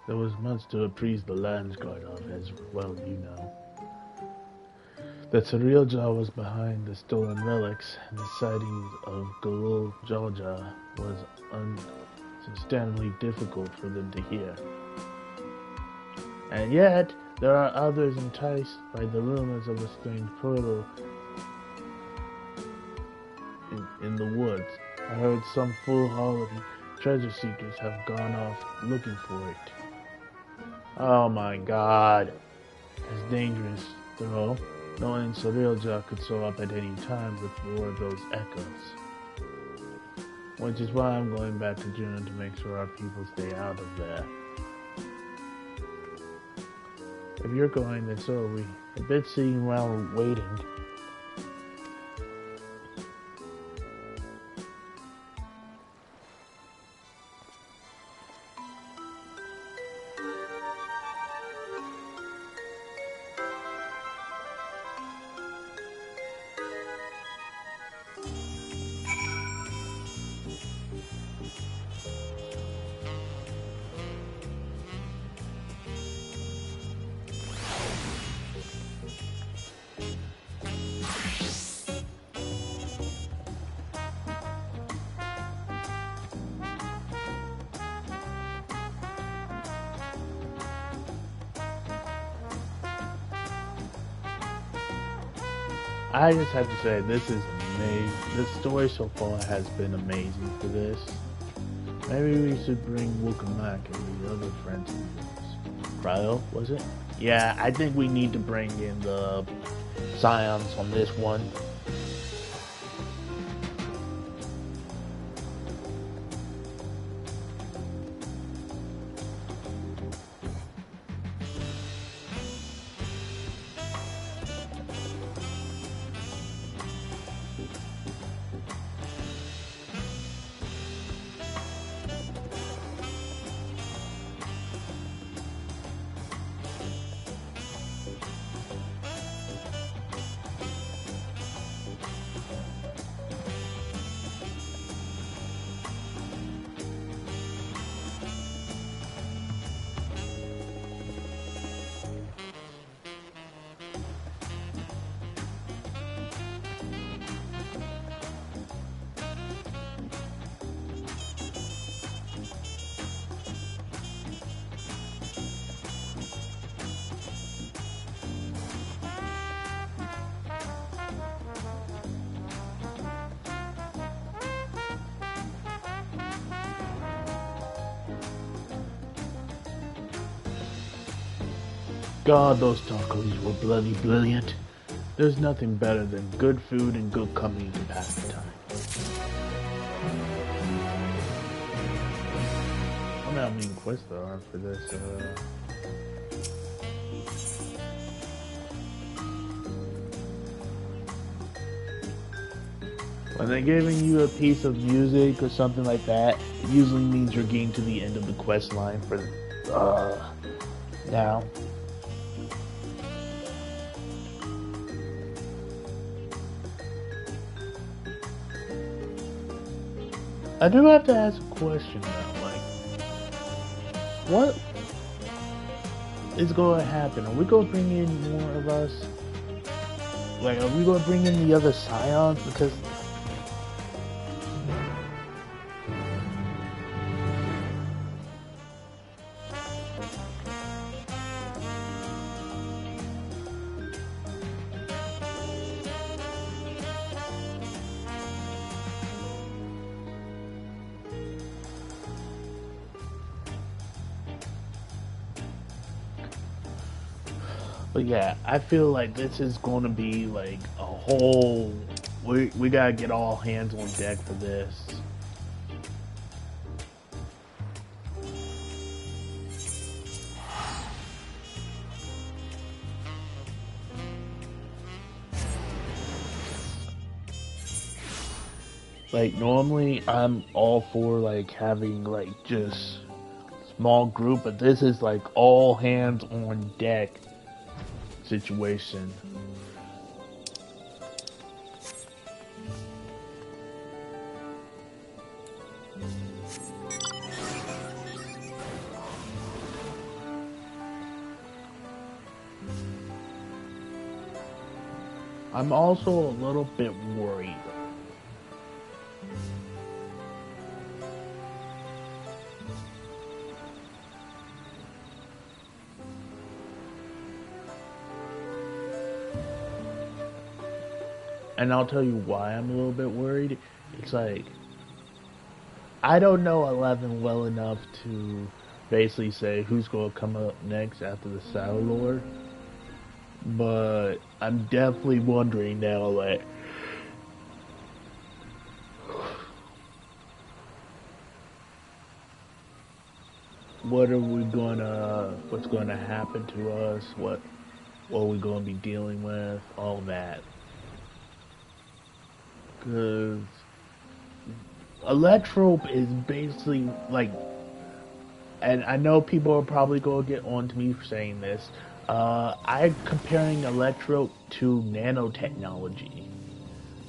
There was much to appease the Landsguard of, as well you know. The Tsaril was behind the stolen relics, and the sightings of Galul Jalja was unsubstantially difficult for them to hear. And yet, there are others enticed by the rumors of a strange portal in the woods. I heard some foolhardy treasure seekers have gone off looking for it. Oh my god. It's dangerous, though. Knowing Sarilja could show up at any time with more of those echoes. Which is why I'm going back to June to make sure our people stay out of there. If you're going, then so are we. A bit sitting around waiting. I just have to say, this is amazing. The story so far has been amazing for this. Maybe we should bring Wukamak and the other friends in this. Cryo, was it? Yeah, I think we need to bring in the Scions on this one. God, those tacos were bloody brilliant. There's nothing better than good food and good company to pass the time. I don't know how many quests there are for this. When they're giving you a piece of music or something like that, it usually means you're getting to the end of the quest line for now. I do have to ask a question now, like, what is going to happen? Are we going to bring in more of us? Like, are we going to bring in the other Scions? Because but yeah, I feel like this is going to be like a whole. We gotta get all hands on deck for this. Like normally, I'm all for like having like just small group, but this is like all hands on deck situation. I'm also a little bit worried. And I'll tell you why I'm a little bit worried. It's like, I don't know 11 well enough to basically say who's going to come up next after the Saddle Lord. But I'm definitely wondering now, like, what's going to happen to us, what are we going to be dealing with, all that. Because Electrope is basically like, and I know people are probably going to get on to me for saying this, I'm comparing Electrope to nanotechnology.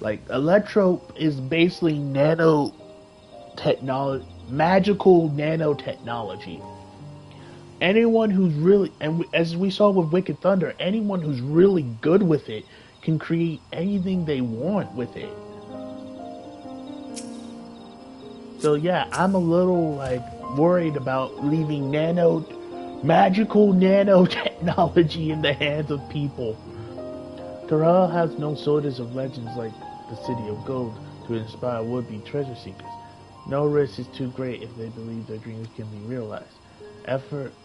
Like, Electrope is basically nanotechnology, magical nanotechnology. Anyone who's really, and as we saw with Wicked Thunder, anyone who's really good with it can create anything they want with it. So yeah, I'm a little like worried about leaving magical nanotechnology in the hands of people. Terrell has no shortage of legends like the City of Gold to inspire would-be treasure seekers. No risk is too great if they believe their dreams can be realized. Efforts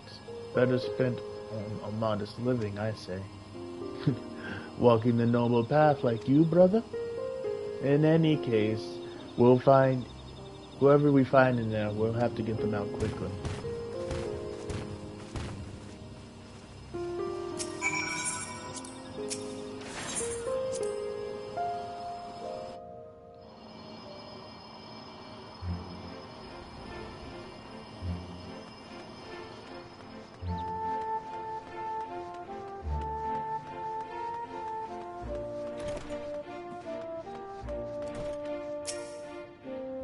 better spent on a modest living, I say. Walking the noble path like you, brother? In any case, we'll find whoever we find in there, we'll have to get them out quickly.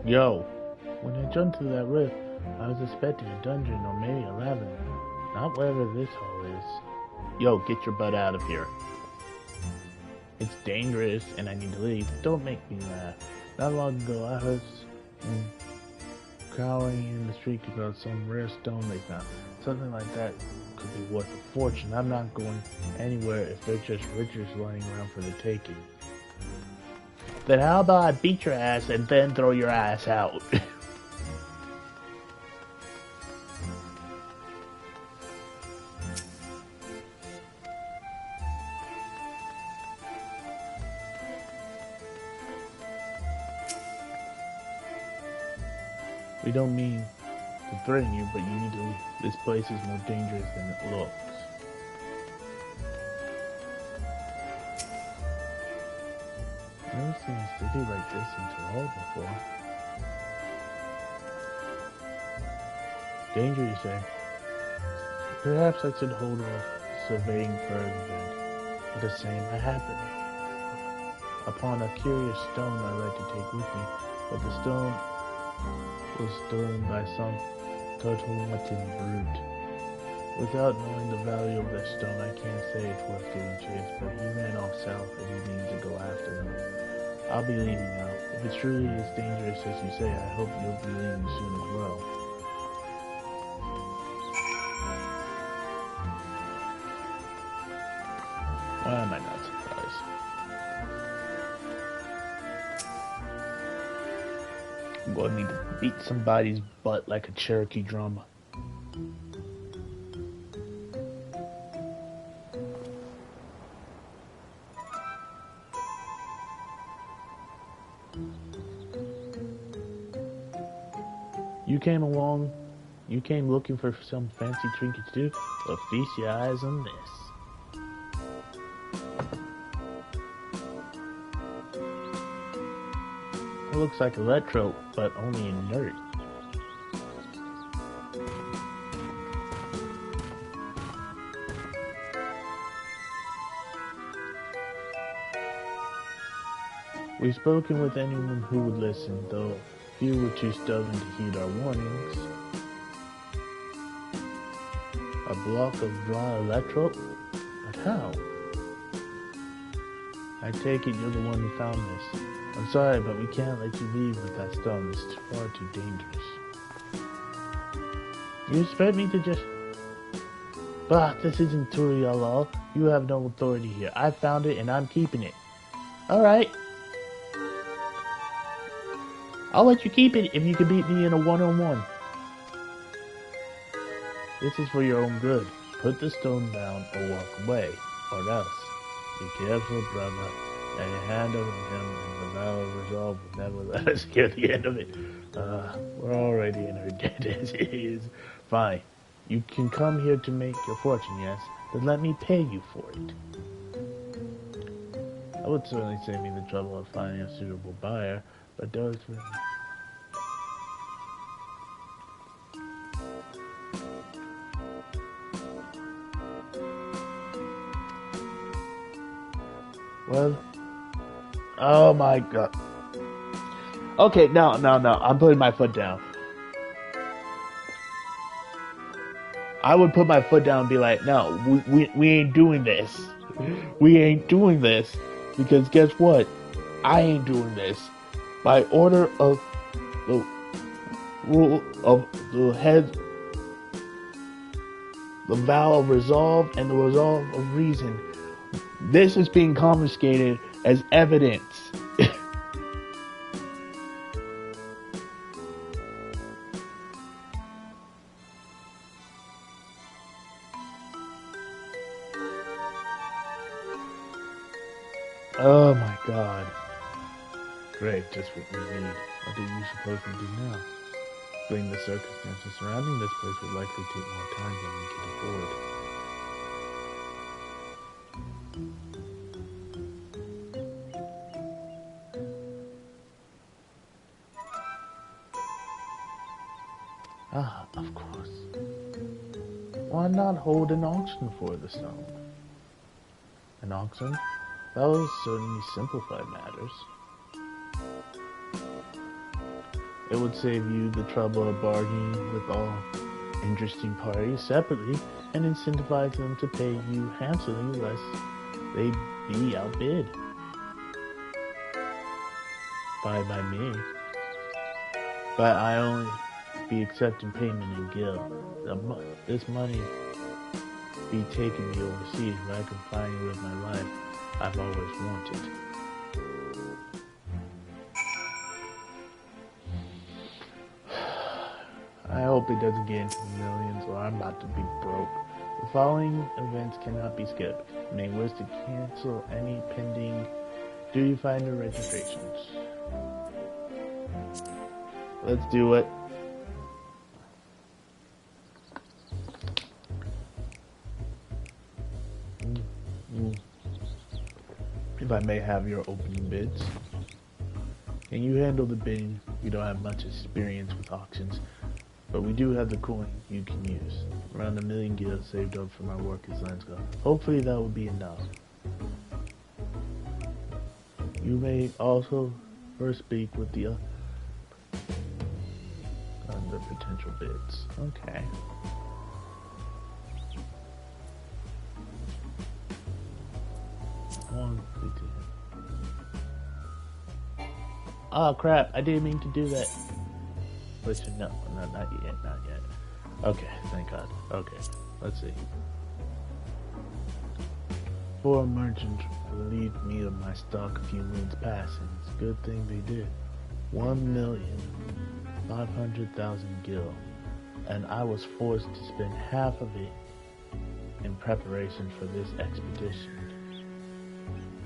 Yo, when I jumped through that rift, I was expecting a dungeon or maybe a lavender. Not wherever this hole is. Yo, get your butt out of here. It's dangerous and I need to leave. Don't make me laugh. Not long ago, I heard cowering in the street about some rare stone they found. Something like that could be worth a fortune. I'm not going anywhere if they're just riches lying around for the taking. Then how about I beat your ass and then throw your ass out? We don't mean to threaten you, but you need to leave. This place is more dangerous than it looks. I've never seen a city like this in Tyrol before. Danger, you say? Perhaps I should hold off surveying further then. But the same I happen upon a curious stone I'd like to take with me, but the stone was stolen by some Totomatin brute. Without knowing the value of that stone, I can't say it's worth getting chased, but he ran off south and he means to go after him. I'll be leaving now. If it's truly as dangerous as you say, I hope you'll be leaving soon as well. Why am I not surprised? I'm going to need to beat somebody's butt like a Cherokee drum. You came looking for some fancy trinkets too? Well, feast your eyes on this. It looks like electro, but only inert. We've spoken with anyone who would listen, though few were too stubborn to heed our warnings. A block of dry electro? But how? I take it you're the one who found this. I'm sorry, but we can't let you leave with that stone. It's far too dangerous. You expect me to just... Bah, this isn't Turiel. You have no authority here. I found it and I'm keeping it. Alright. I'll let you keep it if you can beat me in a one-on-one. This is for your own good. Put the stone down or walk away, or else. Be careful, brother. Lay your hand over him, and the vow of resolve will never let us hear the end of it. We're already in her debt as it is. Fine. You can come here to make your fortune, yes? Then let me pay you for it. That would certainly save me the trouble of finding a suitable buyer, but those were... Well, oh my god. Okay, no, I'm putting my foot down. I would put my foot down and be like, no, we ain't doing this. We ain't doing this. Because guess what? I ain't doing this. By order of the rule of the head, the vow of resolve and the resolve of reason. This is being confiscated as evidence. Oh my god. Great, just what we need. What are you supposed to do now? Explain the circumstances surrounding this place would likely take more time than we can afford. Ah, of course. Why not hold an auction for the stone? An auction? That would certainly simplify matters. It would save you the trouble of bargaining with all interesting parties separately and incentivize them to pay you handsomely lest they be outbid by me. But I only be accepting payment in gil. This money be taking me overseas where I can finally live my life I've always wanted. I hope it doesn't get into the millions or I'm about to be broke. The following events cannot be skipped. May wish to cancel any pending duty finder registrations. Let's do it. if I may have your opening bids. Can you handle the bidding? We don't have much experience with auctions, but we do have the coin you can use. Around 1 million gil saved up for my work as Landsguard. Hopefully that will be enough. You may also first speak with the other potential bids. Okay. Oh crap, I didn't mean to do that. Listen, no, not yet, not yet. Okay, thank God. Okay, let's see. 4 merchants relieved me of my stock a few moons past, and it's a good thing they did. 1,500,000 gil, and I was forced to spend half of it in preparation for this expedition.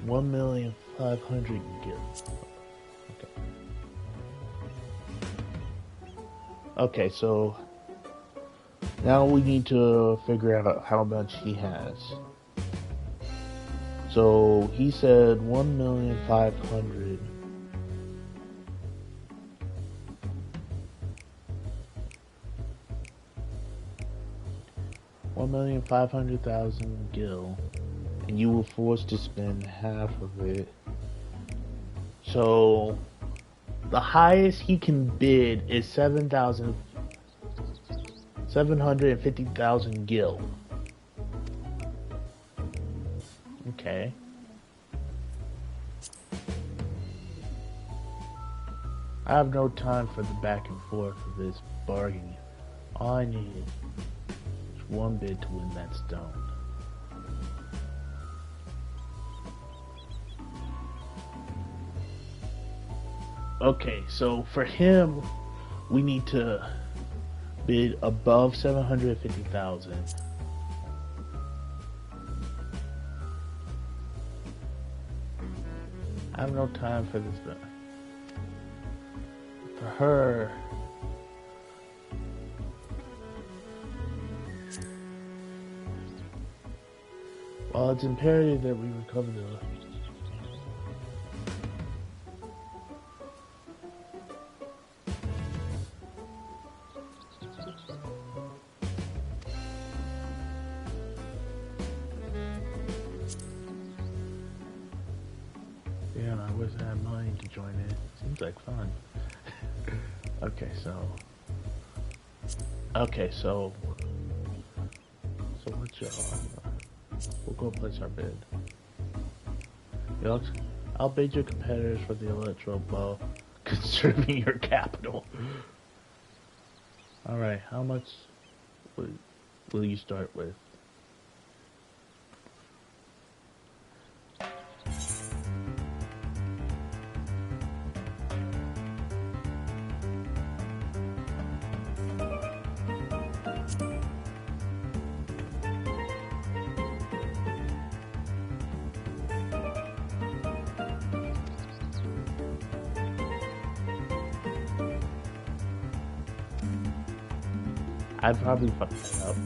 1,500,000 gil. Okay, so now we need to figure out how much he has. So he said 1,500,000. $1,500,000 gil, and you were forced to spend half of it. So the highest he can bid is 750,000 gil. Okay. I have no time for the back and forth of this bargaining. All I need is one bid to win that stone. Okay, so for him, we need to bid above 750,000. I have no time for this. For her, well, it's imperative that we recover the. Damn, I wish I had money to join in. Seems like fun. Okay, so what's your we'll go place our bid. I'll bid your competitors for the electro bow, conserving your capital. Alright, how much will you start with? I'd probably fuck that up.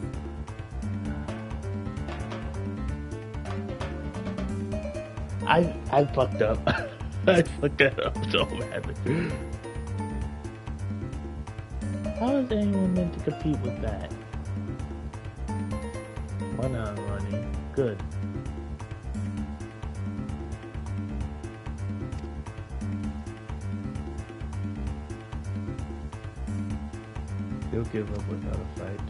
I fucked up. I fucked that up so badly. How is anyone meant to compete with that? Why not running? Good. He'll give up without a fight.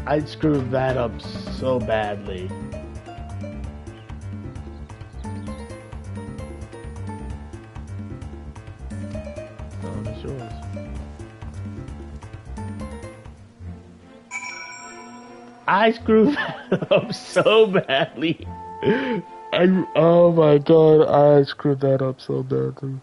I screwed that up so badly. I screwed that up so badly. Oh my god, I screwed that up so badly.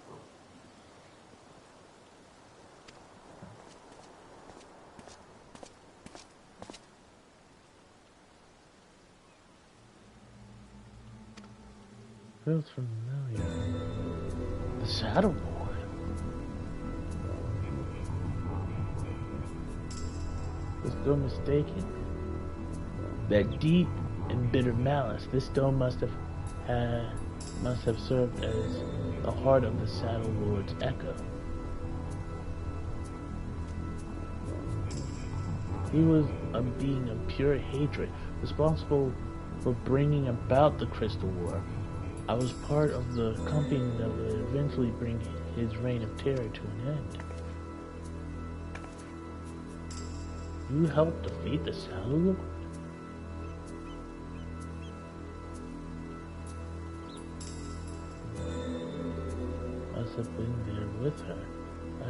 feels familiar. The Saddle Lord. Was still mistaken. That deep and bitter malice, this stone must have served as the heart of the Saddle Lord's echo. He was a being of pure hatred, responsible for bringing about the Crystal War. I was part of the company that would eventually bring his reign of terror to an end. You helped defeat the Saddle Lord? Must have been there with her.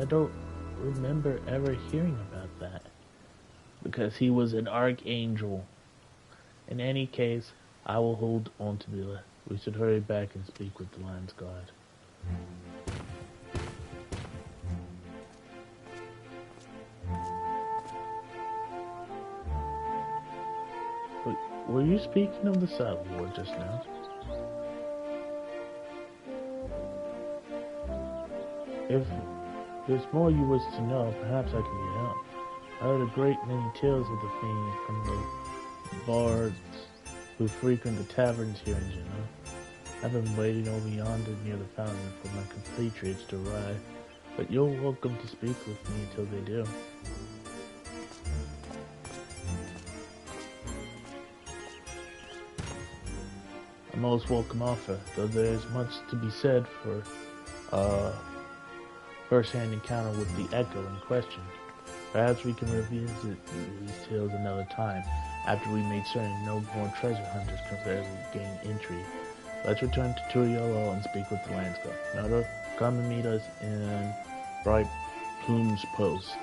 I don't remember ever hearing about that. Because he was an archangel. In any case, I will hold on to the... We should hurry back and speak with the Lion's Guard. Wait, were you speaking of the Saddle Lord just now? If there's more you wish to know, perhaps I can get help. I heard a great many tales of the fiend from the bards who frequent the taverns here in Genoa. I've been waiting over yonder near the fountain for my compatriots to arrive, but you're welcome to speak with me until they do. A most welcome offer, though there is much to be said for first-hand encounter with the echo in question. Perhaps we can revisit these tales another time, after we made certain no more treasure hunters can gain entry. Let's return to Turiolo and speak with the Lion's Guard. Noto, come and meet us in Bright Plume's Post.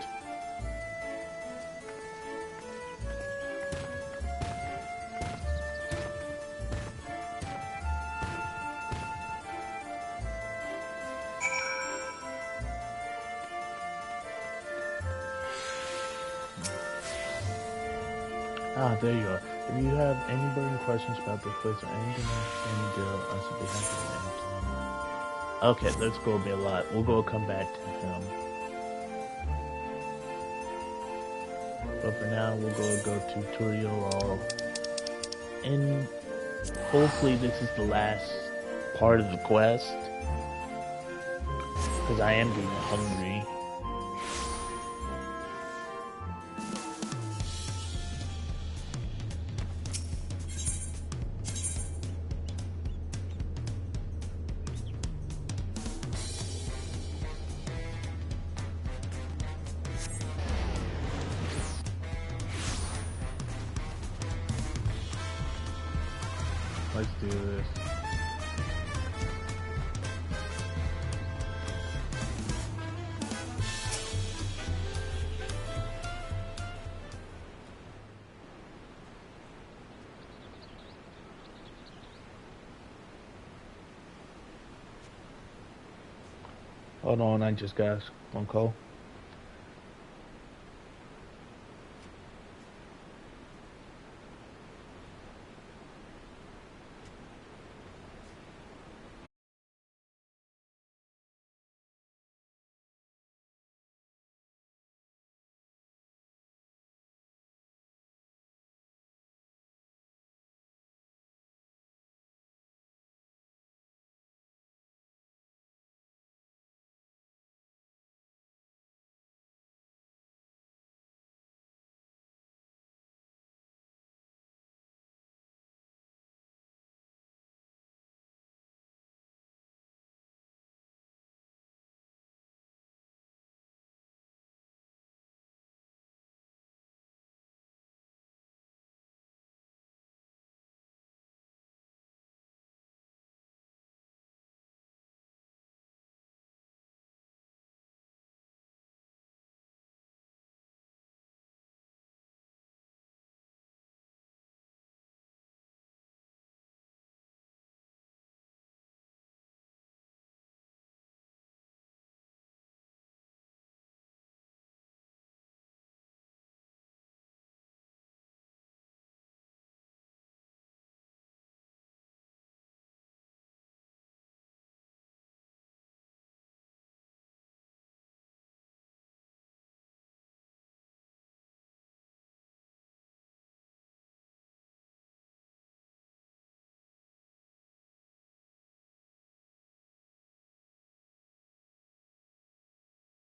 Ah, there you are. If you have any burning questions about the place or anything else, any deal, I should be happy to answer. Okay, let's go be a lot. We'll go come back to him. But for now, we'll go to Turiolo. And hopefully this is the last part of the quest. Because I am getting hungry. Let's do this. Hold on, I just got one call.